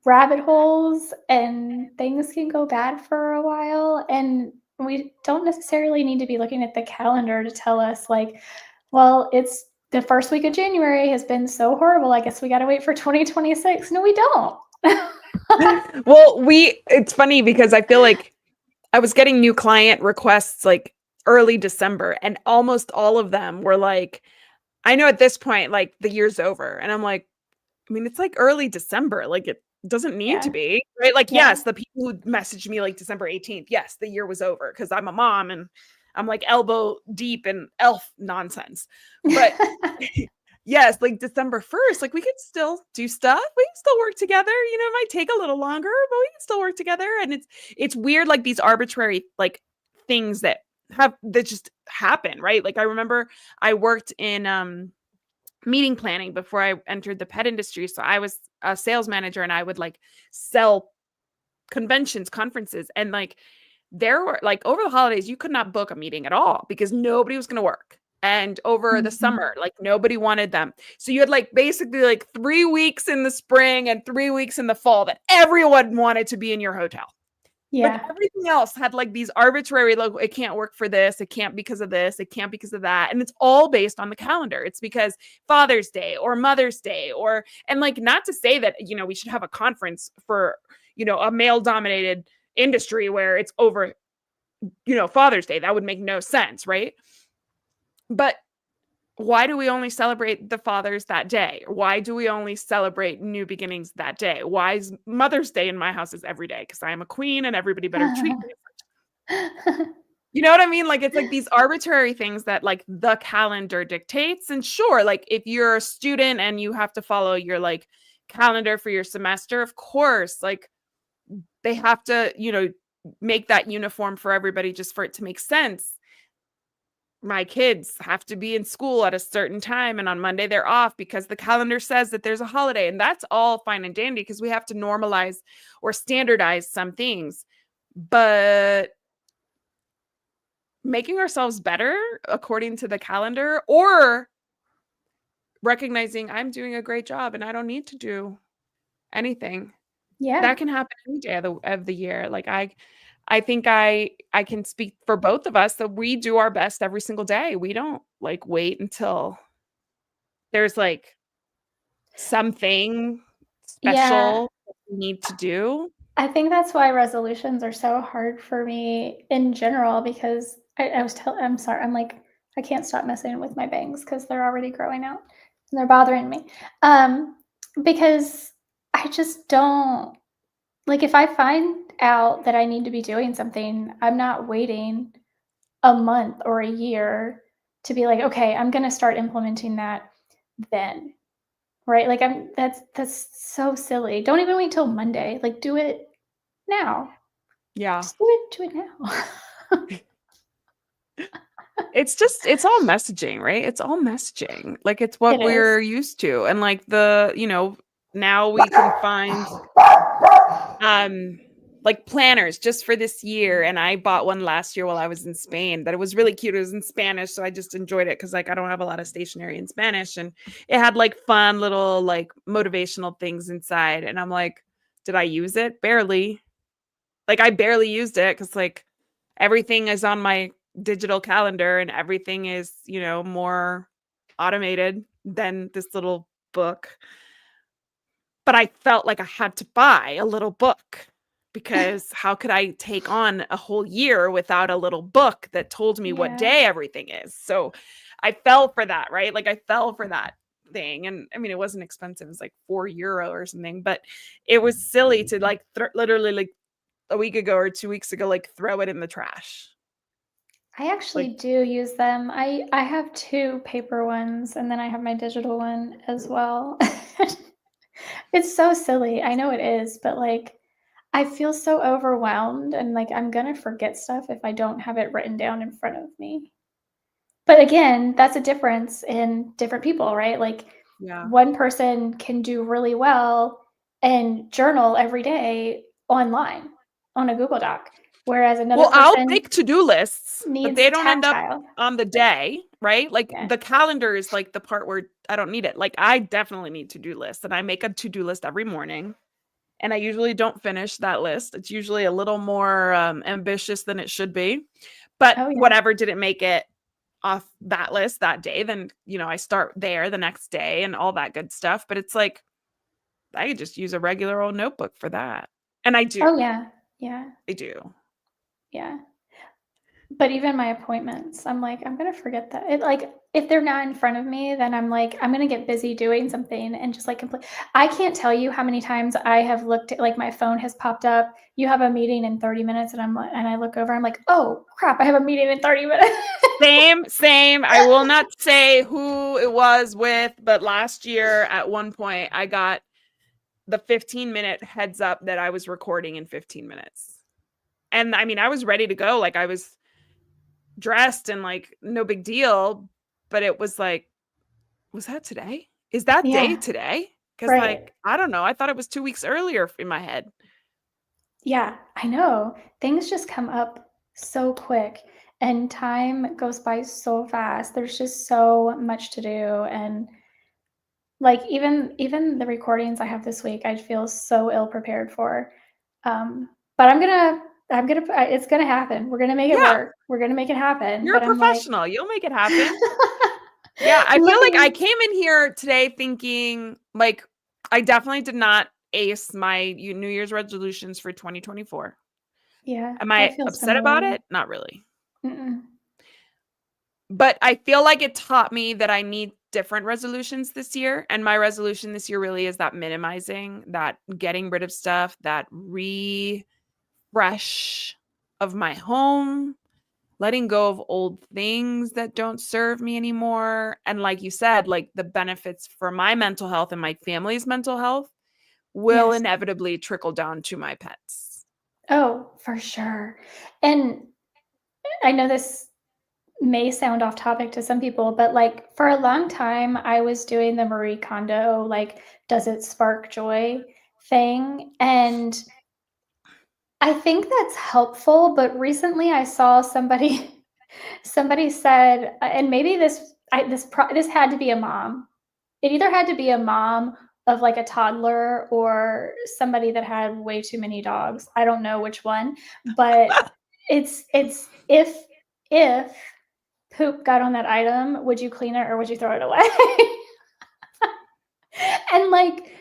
rabbit holes and things can go bad for a while. And we don't necessarily need to be looking at the calendar to tell us, like, well, it's the first week of January has been so horrible. I guess we got to wait for 2026. No, we don't. Well, it's funny because I feel like I was getting new client requests like early December, and almost all of them were like, I know at this point, like the year's over. And I'm like, I mean, it's like early December. Like Doesn't need to Yeah. be, right? Like, Yeah. yes, the people who messaged me like December 18th, yes, the year was over because I'm a mom and I'm like elbow deep in elf nonsense. But yes, like December 1st, like we could still do stuff. We can still work together. It might take a little longer, but we can still work together. And it's weird, like these arbitrary like things that just happen, right? Like I remember I worked in meeting planning before I entered the pet industry. So I was a sales manager and I would like sell conventions, conferences, and like there were like over the holidays, you could not book a meeting at all because nobody was going to work. And over the Mhm. summer, like nobody wanted them. So you had like basically like 3 weeks in the spring and 3 weeks in the fall that everyone wanted to be in your hotel. But Yeah. everything else had like these arbitrary, like, it can't work for this, it can't because of this, it can't because of that. And it's all based on the calendar. It's because Father's Day or Mother's Day, and like, not to say that, we should have a conference for, a male dominated industry where it's over, Father's Day. That would make no sense, right? But why do we only celebrate the fathers that day? Why do we only celebrate new beginnings that day? Why is Mother's Day in my house is every day? Because I am a queen and everybody better treat me. You know what I mean? Like, it's like these arbitrary things that like the calendar dictates. And sure, like if you're a student and you have to follow your like calendar for your semester, of course, like they have to, make that uniform for everybody just for it to make sense. My kids have to be in school at a certain time and on Monday they're off because the calendar says that there's a holiday, and that's all fine and dandy because we have to normalize or standardize some things. But making ourselves better according to the calendar, or recognizing I'm doing a great job and I don't need to do anything. Yeah. That can happen any day of the year. Like I think I can speak for both of us that we do our best every single day. We don't like wait until there's like something Yeah. special that we need to do. I think that's why resolutions are so hard for me in general because I'm sorry, I'm like, I can't stop messing with my bangs because they're already growing out and they're bothering me. Um, because I just don't like if I find out that I need to be doing something, I'm not waiting a month or a year to be like, okay, I'm gonna start implementing that then. Right? Like that's so silly. Don't even wait till Monday. Like do it now. Yeah. Just do it now. It's all messaging, right? It's all messaging. Like it's what It is. we're used to. And like now we can find um like planners just for this year, and I bought one last year while I was in Spain that it was really cute. It was in Spanish, so I just enjoyed it cuz like I don't have a lot of stationery in Spanish, and it had like fun little like motivational things inside, and I'm like, did I use it? Barely. Like I barely used it cuz like everything is on my digital calendar and everything is, more automated than this little book. But I felt like I had to buy a little book because how could I take on a whole year without a little book that told me what Yeah. day everything is? So I fell for that, right? Like I fell for that thing. And I mean, it wasn't expensive. It was like €4 or something, but it was silly to like literally like a week ago or 2 weeks ago, like throw it in the trash. I actually Like, do use them. I have 2 paper ones, and then I have my digital one as well. It's so silly. I know it is, but, like, I feel so overwhelmed and, like, I'm gonna forget stuff if I don't have it written down in front of me. But again, that's a difference in different people, right? Like, yeah. one person can do really well and journal every day online on a Google Doc, whereas another Well, I'll person make to-do lists, but needs they don't end up tactile. on the Right. day, right? Like Yeah. the calendar is like the part where I don't need it. Like I definitely need to-do lists, and I make a to-do list every morning, and I usually don't finish that list. It's usually a little more ambitious than it should be. But Oh, yeah. whatever didn't make it off that list that day, then, I start there the next day and all that good stuff. But it's like I could just use a regular old notebook for that. And I do. Oh, yeah. Yeah. I do. Yeah. But even my appointments, I'm like, I'm gonna forget that. Like, if they're not in front of me, then I'm like, I'm gonna get busy doing something and just like complete. I can't tell you how many times I have looked at, like, my phone has popped up. You have a meeting in 30 minutes, and I'm like, and I look over, I'm like, oh crap, I have a meeting in 30 minutes. Same. I will not say who it was with, but last year at one point I got the 15-minute heads up that I was recording in 15 minutes. And I mean, I was ready to go. Like, I was dressed and like no big deal, but it was like, was that today? Is that day Yeah, today? Because right. like, I don't know. I thought it was 2 weeks earlier in my head. Yeah, I know. Things just come up so quick and time goes by so fast. There's just so much to do, and like even the recordings I have this week, I feel so ill prepared for. But it's gonna happen. We're gonna make it Yeah, work. We're gonna make it happen. you're a But I'm like, professional. You'll make it happen. Yeah, I feel like I living. came in here today thinking like I definitely did not ace my New Year's resolutions for 2024. Yeah, Am I I feel upset about similar. it? Not really. Mm-mm. But I feel like it taught me that I need different resolutions this year. And my resolution this year really is that minimizing, that getting rid of stuff, that refresh of my home, letting go of old things that don't serve me anymore. And like you said, like the benefits for my mental health and my family's mental health will Yes. inevitably trickle down to my pets. Oh, for sure. And I know this may sound off topic to some people, but like for a long time, I was doing the Marie Kondo, like, does it spark joy thing? And I think that's helpful. But recently I saw somebody, somebody said, and maybe this had to be a mom. It either had to be a mom of like a toddler or somebody that had way too many dogs. I don't know which one, but it's if poop got on that item, would you clean it or would you throw it away? And like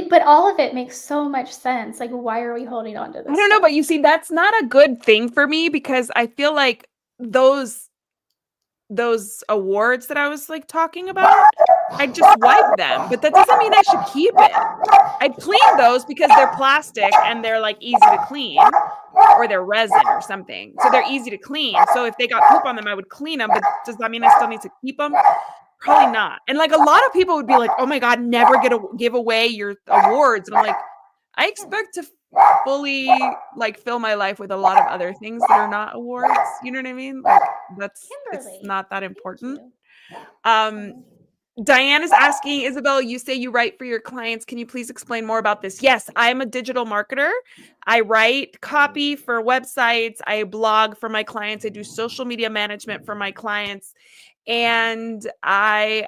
but all of it makes so much sense. Like, why are we holding on to I this don't know, stuff? but you see, that's not a good thing for me because I feel like those awards that I was like talking about, I'd just wipe them, but that doesn't mean I should keep it. I'd clean those because they're plastic and they're like easy to clean, or they're resin or something. So they're easy to clean. So if they got poop on them, I would clean them, but does that mean I still need to keep them? Probably not. And like a lot of people would be like, "Oh my god, never give away your awards." And I'm like, I expect to fully like fill my life with a lot of other things that are not awards. You know what I mean? Like it's Kimberly, not that thank important. you. Um So Diane is asking, Isabel, you say you write for your clients. Can you please explain more about this? Yes, I am a digital marketer. I write copy for websites. I blog for my clients. I do social media management for my clients. And I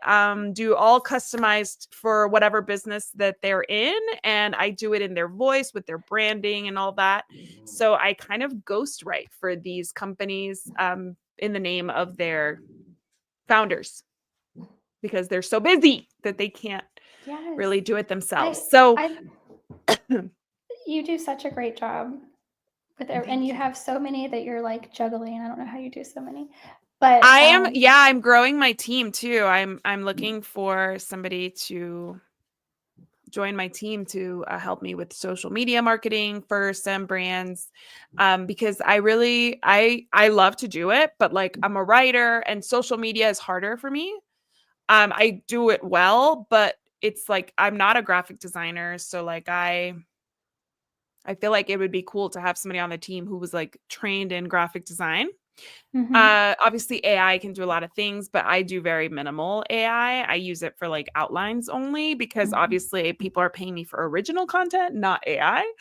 do all customized for whatever business that they're in. And I do it in their voice with their branding and all that. So I kind of ghostwrite for these companies in the name of their founders because they're so busy that they can't yes, really do it I themselves. So I you do such a great job with it, and thank you you. have so many that you're like juggling. I don't know how you do so many, but I'm growing my team too. I'm looking for somebody to join my team to help me with social media marketing for some brands because I love to do it, but like I'm a writer and social media is harder for me. I do it well, but it's like I'm not a graphic designer, so like I feel like it would be cool to have somebody on the team who was like trained in graphic design. mhm, Obviously AI can do a lot of things, but I do very minimal AI. I use it for like outlines only because mhm. obviously people are paying me for original content, not AI.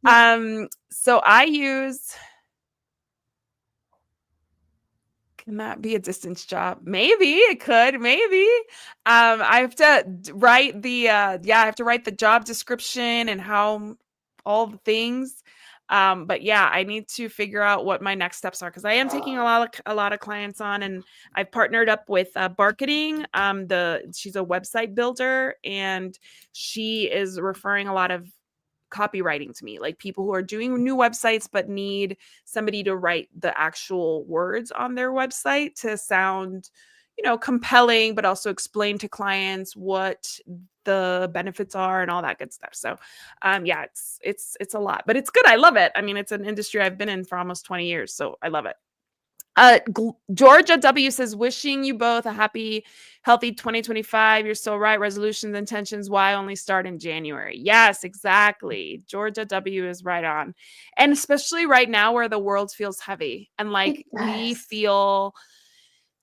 Yeah. So I use, can that be a distance job? Maybe it could, maybe. I have to write the I have to write the job description and how all the things. But yeah, I need to figure out what my next steps are because I am taking a lot of clients on, and I've partnered up with marketing. She's a website builder, and she is referring a lot of copywriting to me, like people who are doing new websites but need somebody to write the actual words on their website to sound, compelling, but also explain to clients what the benefits are and all that good stuff. So yeah, it's a lot, but it's good. I love it. I mean, it's an industry I've been in for almost 20 years, so I love it. Georgia W says, wishing you both a happy, healthy 2025. You're so right. Resolutions, intentions, why only start in January? Yes, exactly. Georgia W is right on. And especially right now where the world feels heavy and like we feel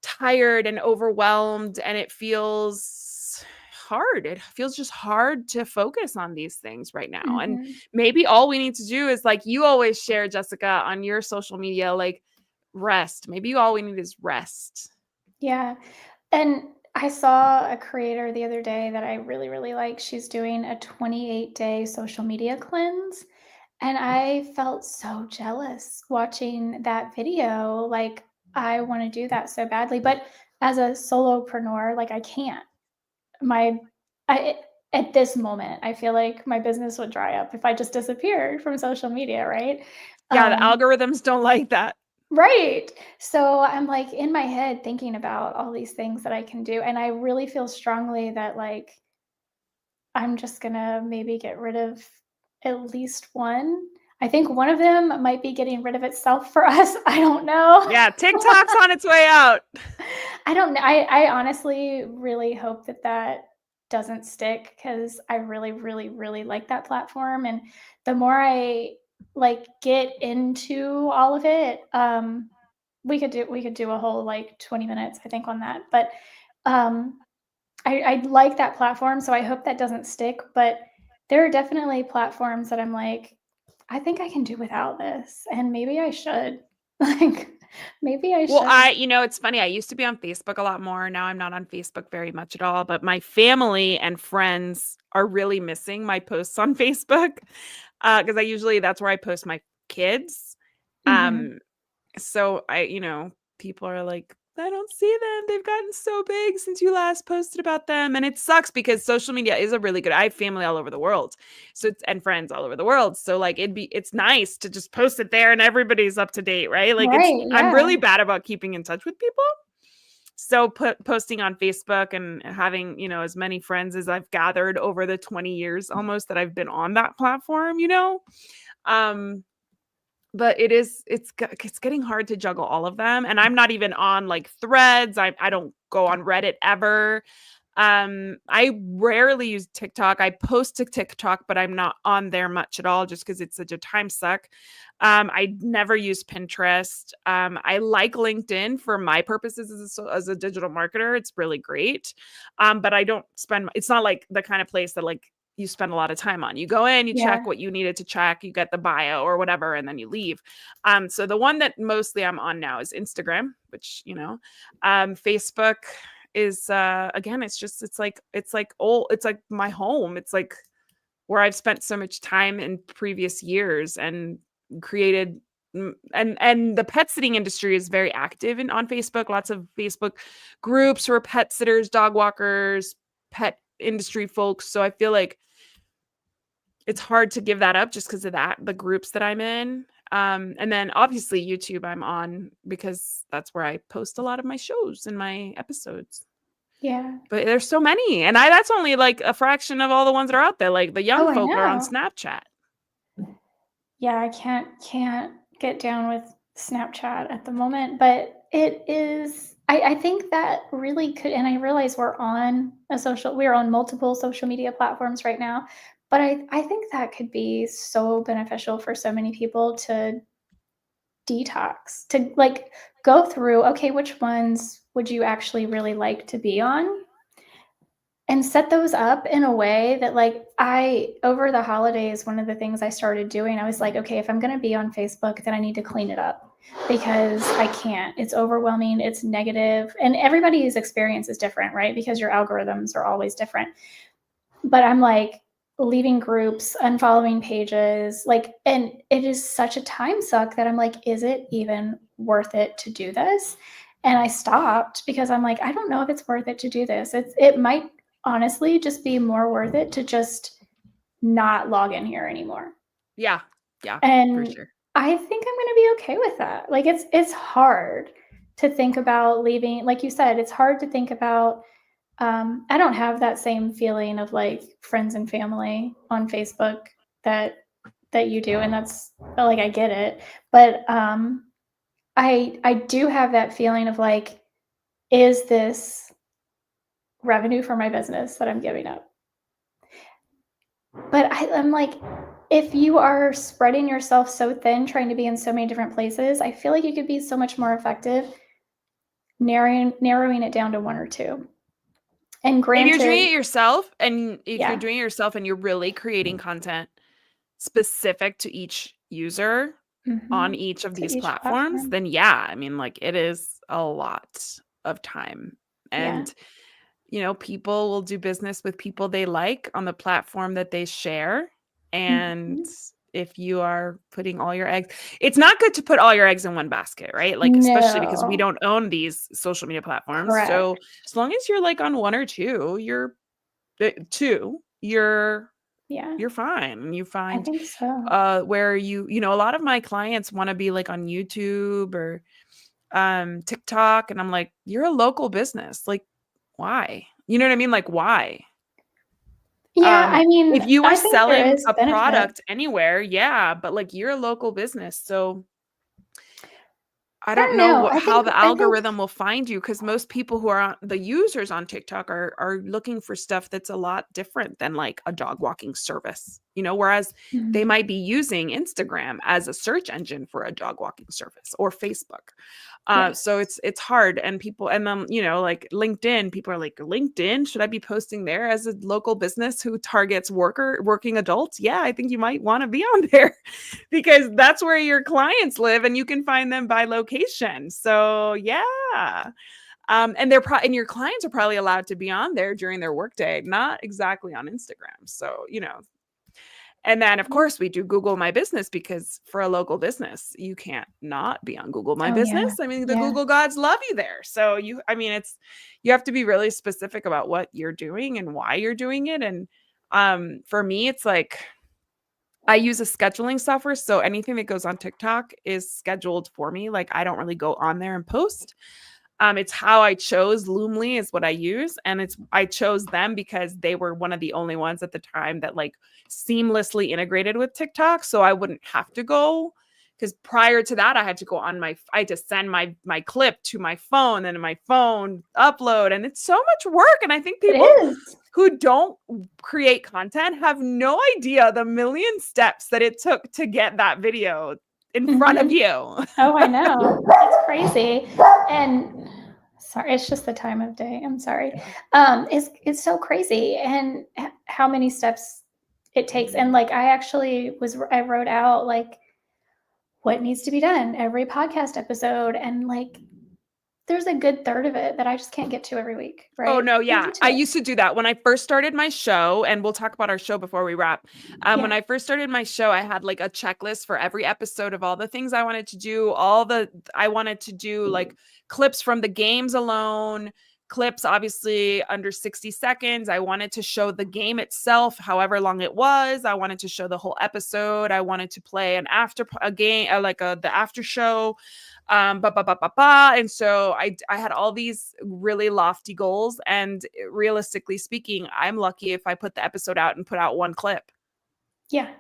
tired and overwhelmed, and it feels hard. It feels just hard to focus on these things right now. And maybe all we need to do is, like you always share, Jessica, on your social media, like, rest. Maybe all we need is rest. Yeah. And I saw a creator the other day that I really, really like. She's doing a 28-day social media cleanse. And I felt so jealous watching that video. Like, I want to do that so badly. But as a solopreneur, like, I can't. At this moment, I feel like my business would dry up if I just disappeared from social media, right? Yeah, the algorithms don't like that. Right. So I'm like in my head thinking about all these things that I can do. And I really feel strongly that like I'm just gonna maybe get rid of at least one. I think one of them might be getting rid of itself for us. I don't know. Yeah, TikTok's on its way out. I don't know. I honestly really hope that doesn't stick because I really, really, really like that platform. And the more I like get into all of it, we could do a whole like 20 minutes, I think, on that. But I like that platform, so I hope that doesn't stick. But there are definitely platforms that I'm like, I think I can do without this, and maybe I should. Like, maybe I Well, should. it's funny. I used to be on Facebook a lot more. Now I'm not on Facebook very much at all, but my family and friends are really missing my posts on Facebook. Because that's where I post my kids. Mhm. So people are like, I don't see them. They've gotten so big since you last posted about them. And it sucks because social media is a really good, I have family all over the world. And friends all over the world. So like it's nice to just post it there and everybody's up to date, right? Like Right, I'm yeah. really bad about keeping in touch with people. So posting on Facebook and having, as many friends as I've gathered over the 20 years almost that I've been on that platform, but it's getting hard to juggle all of them, and I'm not even on like Threads. I don't go on Reddit ever. I rarely use TikTok. I post to TikTok, but I'm not on there much at all just because it's such a time suck. I never use Pinterest. I like LinkedIn for my purposes as a digital marketer. It's really great. But I don't it's not like the kind of place that like you spend a lot of time on. You go in, you check Yeah. what you needed to check, you get the bio or whatever, and then you leave. So the one that mostly I'm on now is Instagram, which, Facebook is again, it's like my home. It's like where I've spent so much time in previous years and created and the pet sitting industry is very active on Facebook. Lots of Facebook groups for pet sitters, dog walkers, pet industry folks. So I feel like it's hard to give that up just because of that, the groups that I'm in. And then obviously YouTube I'm on because that's where I post a lot of my shows and my episodes. Yeah. But there's so many. And that's only like a fraction of all the ones that are out there. Like the young Oh, I folk are on know. Snapchat. Yeah, I can't get down with Snapchat at the moment, but it is I think that really could, and I realize we're on multiple social media platforms right now, but I think that could be so beneficial for so many people to detox, to like go through, okay, which ones would you actually really like to be on? And set those up in a way that like over the holidays, one of the things I started doing, I was like, okay, if I'm going to be on Facebook, then I need to clean it up because I can't. It's overwhelming, it's negative, and everybody's experience is different, right? Because your algorithms are always different. But I'm like leaving groups, unfollowing pages, like, and it is such a time suck that I'm like, is it even worth it to do this? And I stopped because I'm like, I don't know if it's worth it to do this. It might honestly just be more worth it to just not log in here anymore. Yeah. Yeah, for And sure. I think I'm gonna be okay with that. Like, it's hard to think about leaving, like you said, it's hard to think about, I don't have that same feeling of, like, friends and family on Facebook that you do, and that's, like, I get it. But, I do have that feeling of, like, is this revenue for my business that I'm giving up? But I'm like, if you are spreading yourself so thin, trying to be in so many different places, I feel like you could be so much more effective narrowing it down to 1 or 2. And If you're granted, doing it yourself, and if you're yeah, doing it yourself and you're really creating content specific to each user on mhm, each of to these each platforms, platform. then yeah, I mean, like, it is a lot of time. Yeah, And, people will do business with people they like on the platform that they share. And mhm. if you are putting all your eggs, it's not good to put all your eggs in one basket, right? Like, especially because we No, don't own these social media platforms. So correct. as long as you're like on one or two, two, Yeah, you're fine. And you I find think so. where a lot of my clients want to be like on YouTube or TikTok, and I'm like, you're a local business. Like, why? You know what I mean? Like, why? Yeah, I If mean, you were I think there selling is a benefit. product anywhere, yeah, but like, you're a local business. So I I don't don't know know. how the algorithm will find you, because most people who are the users on TikTok are looking for stuff that's a lot different than like a dog walking service, whereas they Mhm, might be using Instagram as a search engine for a dog walking service, or Facebook. So yes. it's hard, and people, and then like LinkedIn, people are like, LinkedIn, should I be posting there as a local business who targets working adults? Yeah, I think you might want to be on there because that's where your clients live, and you can find them by location. So yeah. And and your clients are probably allowed to be on there during their workday, not exactly on Instagram. So, and then, of Yeah. course, we do Google My Business, because for a local business, you can't not be on Google My Oh, yeah. Business. I mean, the Yeah. Google gods love you there. So you have to be really specific about what you're doing and why you're doing it. And for me, it's like, I use a scheduling software. So anything that goes on TikTok is scheduled for me. Like, I don't really go on there and post. It's how I chose Loomly is what I use. And I chose them because they were one of the only ones at the time that like seamlessly integrated with TikTok. So I wouldn't have to go, because prior to that, I had to send my clip to my phone, and my phone upload. And it's so much work. And I think It people is. who don't create content have no idea the million steps that it took to get that video in front of Mhm. you. Oh, I know. It's crazy. And sorry, it's just the time of day. I'm sorry. It's so crazy, and how many steps it takes. And like, I wrote out like what needs to be done every podcast episode, and like there's a good third of it that I just can't get to every week, Oh, right? no, Can't yeah. get to I it. used to do that when I first started my show, and we'll talk about our show before we wrap. When Yeah. I first started my show, I had like a checklist for every episode of all the things I wanted to do, I wanted to do like clips from the games alone, clips obviously under 60 seconds. I wanted to show the game itself, however long it was. I wanted to show the whole episode. I wanted to play a game, the after show. And so I had all these really lofty goals, and realistically speaking, I'm lucky if I put the episode out and put out one clip. Yeah.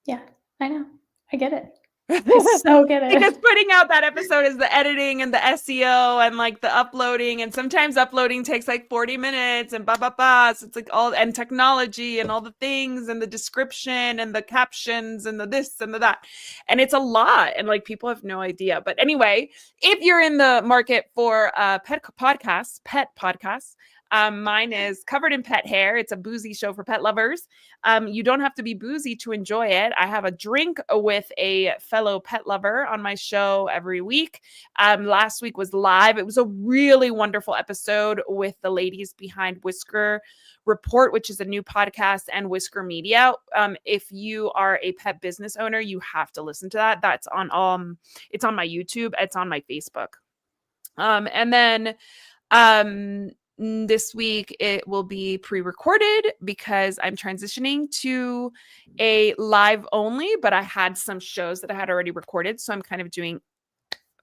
Yeah. I know. I get it. I so get Because it. putting out that episode is the editing and the SEO and like the uploading, and sometimes uploading takes like 40 minutes and blah blah blah. So it's like all, and technology and all the things and the description and the captions and the this and the that. And it's a lot, and like people have no idea. But anyway, if you're in the market for pet podcasts, mine is Covered in Pet Hair. It's a boozy show for pet lovers. You don't have to be boozy to enjoy it. I have a drink with a fellow pet lover on my show every week. Last week was live. It was a really wonderful episode with the ladies behind Whisker Report, which is a new podcast, and Whisker Media. If you are a pet business owner, you have to listen to that. It's on my YouTube. It's on my Facebook. And then um This week it will be pre-recorded because I'm transitioning to a live only, but I had some shows that I had already recorded. So I'm kind of doing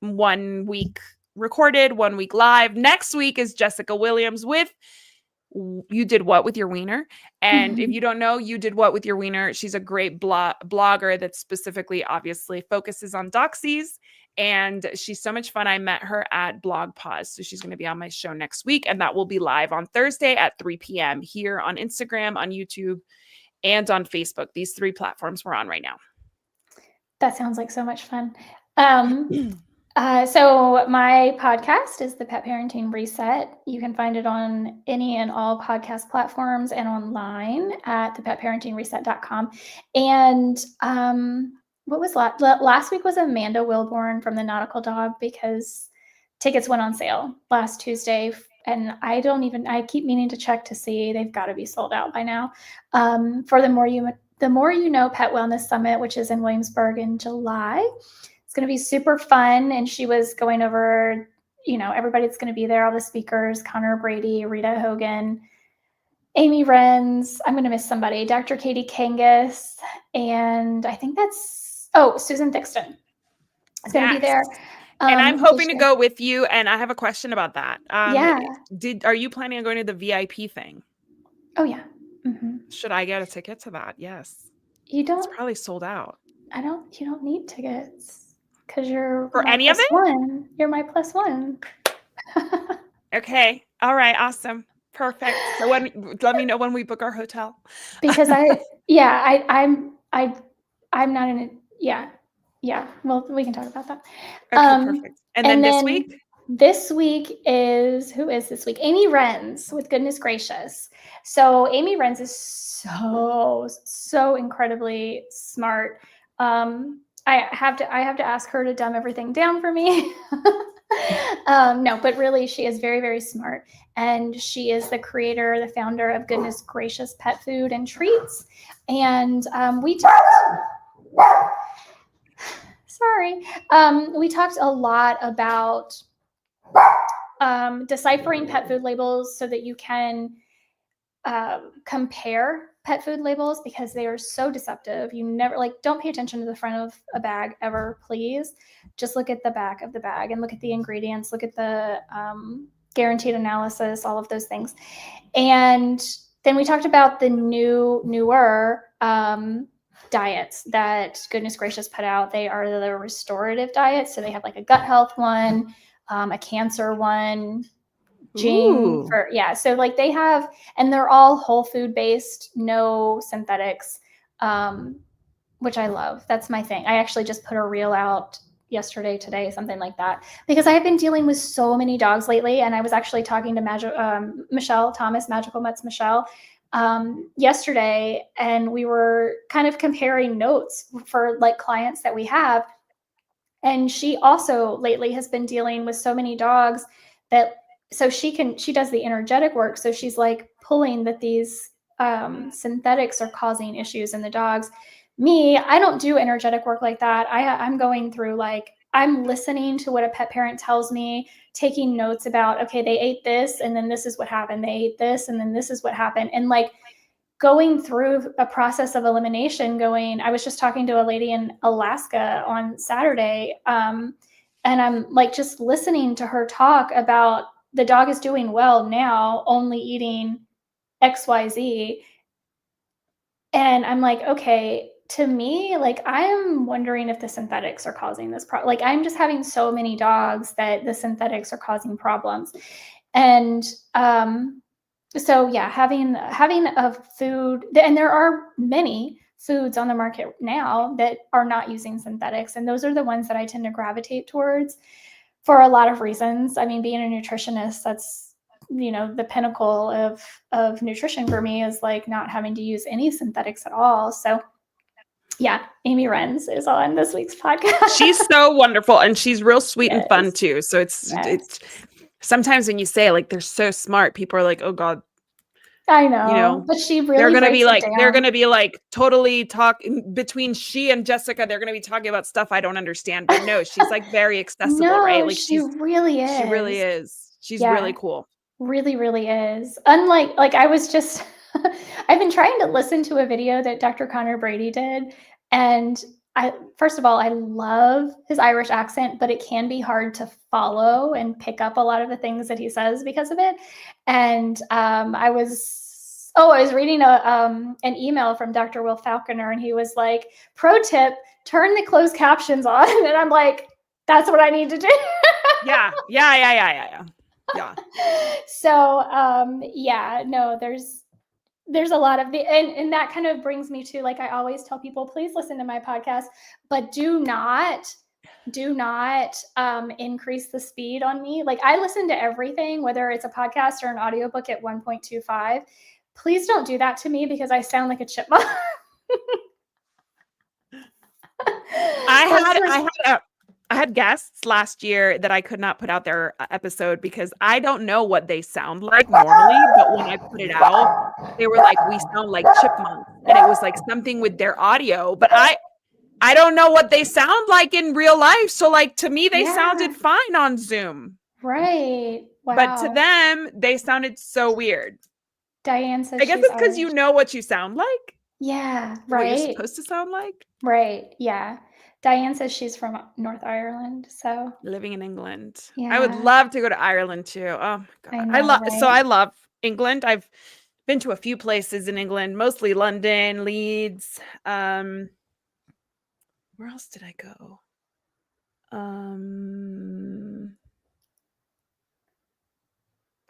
1 week recorded, 1 week live. Next week is Jessica Williams with You Did What with Your Wiener. And if you don't know You Did What with Your Wiener, she's a great blogger that specifically obviously focuses on doxies. And she's so much fun. I met her at Blog Pause. So she's going to be on my show next week. And that will be live on Thursday at 3 p.m. here on Instagram, on YouTube, and on Facebook. These 3 platforms we're on right now. That sounds like so much fun. So my podcast is the Pet Parenting Reset. You can find it on any and all podcast platforms and online at thepetparentingreset.com. And what was last week was Amanda Wilborn from the Nautical Dog, because tickets went on sale last Tuesday. And I keep meaning to check to see, they've got to be sold out by now. For the More You Know Pet Wellness Summit, which is in Williamsburg in July. It's going to be super fun. And she was going over, everybody that's going to be there, all the speakers, Connor Brady, Rita Hogan, Amy Renz. I'm going to miss somebody, Dr. Katie Kangas. And I think Susan Thixton is going to be there. And I'm hoping to go with you. And I have a question about that. Yeah. Are you planning on going to the VIP thing? Oh, yeah. Mm-hmm. Should I get a ticket to that? Yes. You don't. It's probably sold out. You don't need tickets because you're for any of it. You're my +1. Okay. All right. Awesome. Perfect. So let me know when we book our hotel. Because I'm not in it. Yeah. Yeah. Well, we can talk about that. Okay, perfect. And then this week? This week is, who is this week? Amy Renz with Goodness Gracious. So Amy Renz is so incredibly smart. I have to ask her to dumb everything down for me. No, but really she is very, very smart. And she is the creator, the founder of Goodness Gracious Pet Food and Treats. And we talked a lot about deciphering pet food labels so that you can compare pet food labels, because they are so deceptive. You never, don't pay attention to the front of a bag ever, please. Just look at the back of the bag and look at the ingredients, look at the guaranteed analysis, all of those things. And then we talked about the newer diets that Goodness Gracious put out. They are the restorative diets. So they have a gut health one, a cancer one, Jing so they have, and they're all whole food based, no synthetics, which I love. That's my thing. I actually just put a reel out yesterday, today, something like that, because I have been dealing with so many dogs lately. And I was actually talking to Michelle Thomas, Magical Mutts Michelle, yesterday, and we were kind of comparing notes for clients that we have. And she also lately has been dealing with so many dogs that, so she does the energetic work. So she's pulling that these synthetics are causing issues in the dogs. Me, I don't do energetic work like that. I'm going through, I'm listening to what a pet parent tells me, taking notes about, okay, they ate this and then this is what happened. They ate this and then this is what happened. And going through a process of elimination, I was just talking to a lady in Alaska on Saturday. And I'm just listening to her talk about the dog is doing well now, only eating XYZ. And I'm okay, to me, I'm wondering if the synthetics are causing this problem. I'm just having so many dogs that the synthetics are causing problems. And so yeah, having a food, and there are many foods on the market now that are not using synthetics. And those are the ones that I tend to gravitate towards for a lot of reasons. I mean, being a nutritionist, that's, the pinnacle of nutrition for me is not having to use any synthetics at all. So yeah, Amy Renz is on this week's podcast. She's so wonderful, and she's real sweet and fun too. So it's sometimes when you say they're so smart, people are oh God. I know, but she really, they're going to be totally talking between she and Jessica. They're going to be talking about stuff I don't understand, but no, she's very accessible, right? She really is. She really is. She's really cool. Really, really is. Unlike, like, I was just, I've been trying to listen to a video that Dr. Connor Brady did, and first of all, I love his Irish accent, but it can be hard to follow and pick up a lot of the things that he says because of it. And I was reading an email from Dr. Will Falconer, and he was like, "Pro tip: turn the closed captions on." And I'm like, "That's what I need to do." Yeah. So yeah, no, there's a lot of and that kind of brings me to, like, I always tell people, please listen to my podcast, but do not increase the speed on me. Like, I listen to everything, whether it's a podcast or an audiobook, at 1.25. Please don't do that to me, because I sound like a chipmunk. I had guests last year that I could not put out their episode because I don't know what they sound like normally, but when I put it out, they were like, "We sound like chipmunks," and it was like something with their audio, but I don't know what they sound like in real life. So, like, to me, they sounded fine on Zoom. Right. Wow. But to them, they sounded so weird. Diane says, I guess it's because you know what you sound like. Yeah, What you're right. supposed to sound like. Right. Yeah. Diane says she's from North Ireland, so living in England. yeah. I would love to go to Ireland too. Oh my God. I love England. I've been to a few places in England, mostly London, Leeds. Where else did I go?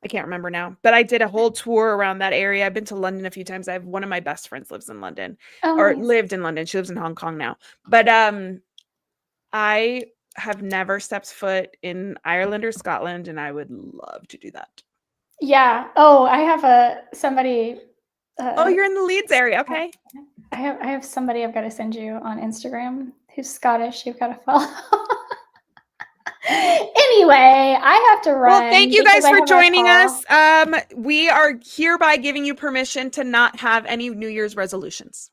I can't remember now, but I did a whole tour around that area. I've been to London a few times. I have one of my best friends lives in London, or nice. lived in London. She lives in Hong Kong now. But I have never stepped foot in Ireland or Scotland, and I would love to do that. Yeah. Oh, I have somebody. Oh, you're in the Leeds area. Okay. I have somebody I've got to send you on Instagram who's Scottish. You've got to follow. Anyway, I have to run. Well, thank you guys for joining us. We are hereby giving you permission to not have any New Year's resolutions.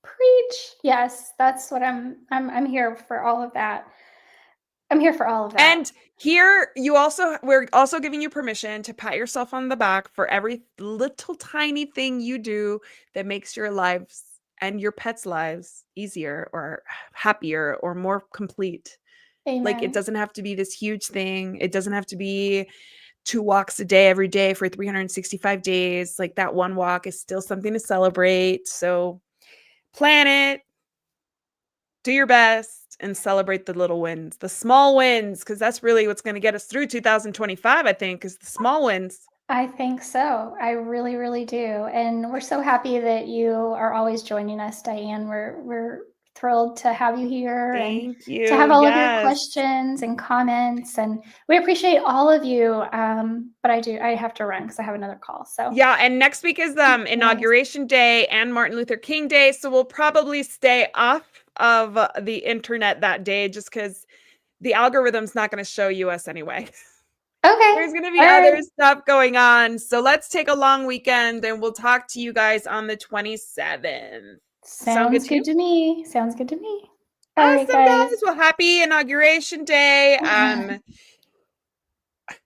Preach. Yes, that's what I'm here for all of that. I'm here for all of that. And here we're also giving you permission to pat yourself on the back for every little tiny thing you do that makes your lives and your pets' lives easier or happier or more complete. Amen. Like, it doesn't have to be this huge thing. It doesn't have to be 2 walks a day every day for 365 days. Like, that one walk is still something to celebrate. So plan it, do your best, and celebrate the little wins, the small wins, because that's really what's going to get us through 2025, I think, is the small wins. I think so. I really, really do. And we're so happy that you are always joining us, Diane. We're thrilled to have you here. Thank you. To have all of your questions and comments, and we appreciate all of you. But I have to run because I have another call. So yeah, and next week is Inauguration Day and Martin Luther King Day, so we'll probably stay off of the internet that day just because the algorithm's not going to show you us anyway. Okay. There's going to be other stuff going on. So let's take a long weekend, and we'll talk to you guys on the 27th. Sounds good to me. Sounds good to me. Awesome, guys. Well, happy Inauguration Day.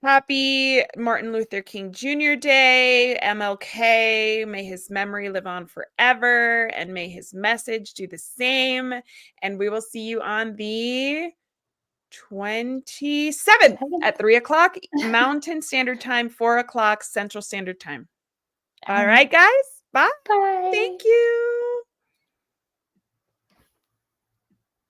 Happy Martin Luther King Jr. Day, MLK. May his memory live on forever, and may his message do the same. And we will see you on the 27th at 3:00 Mountain Standard Time, 4:00 Central Standard Time. All right, guys. Bye. Bye. Thank you.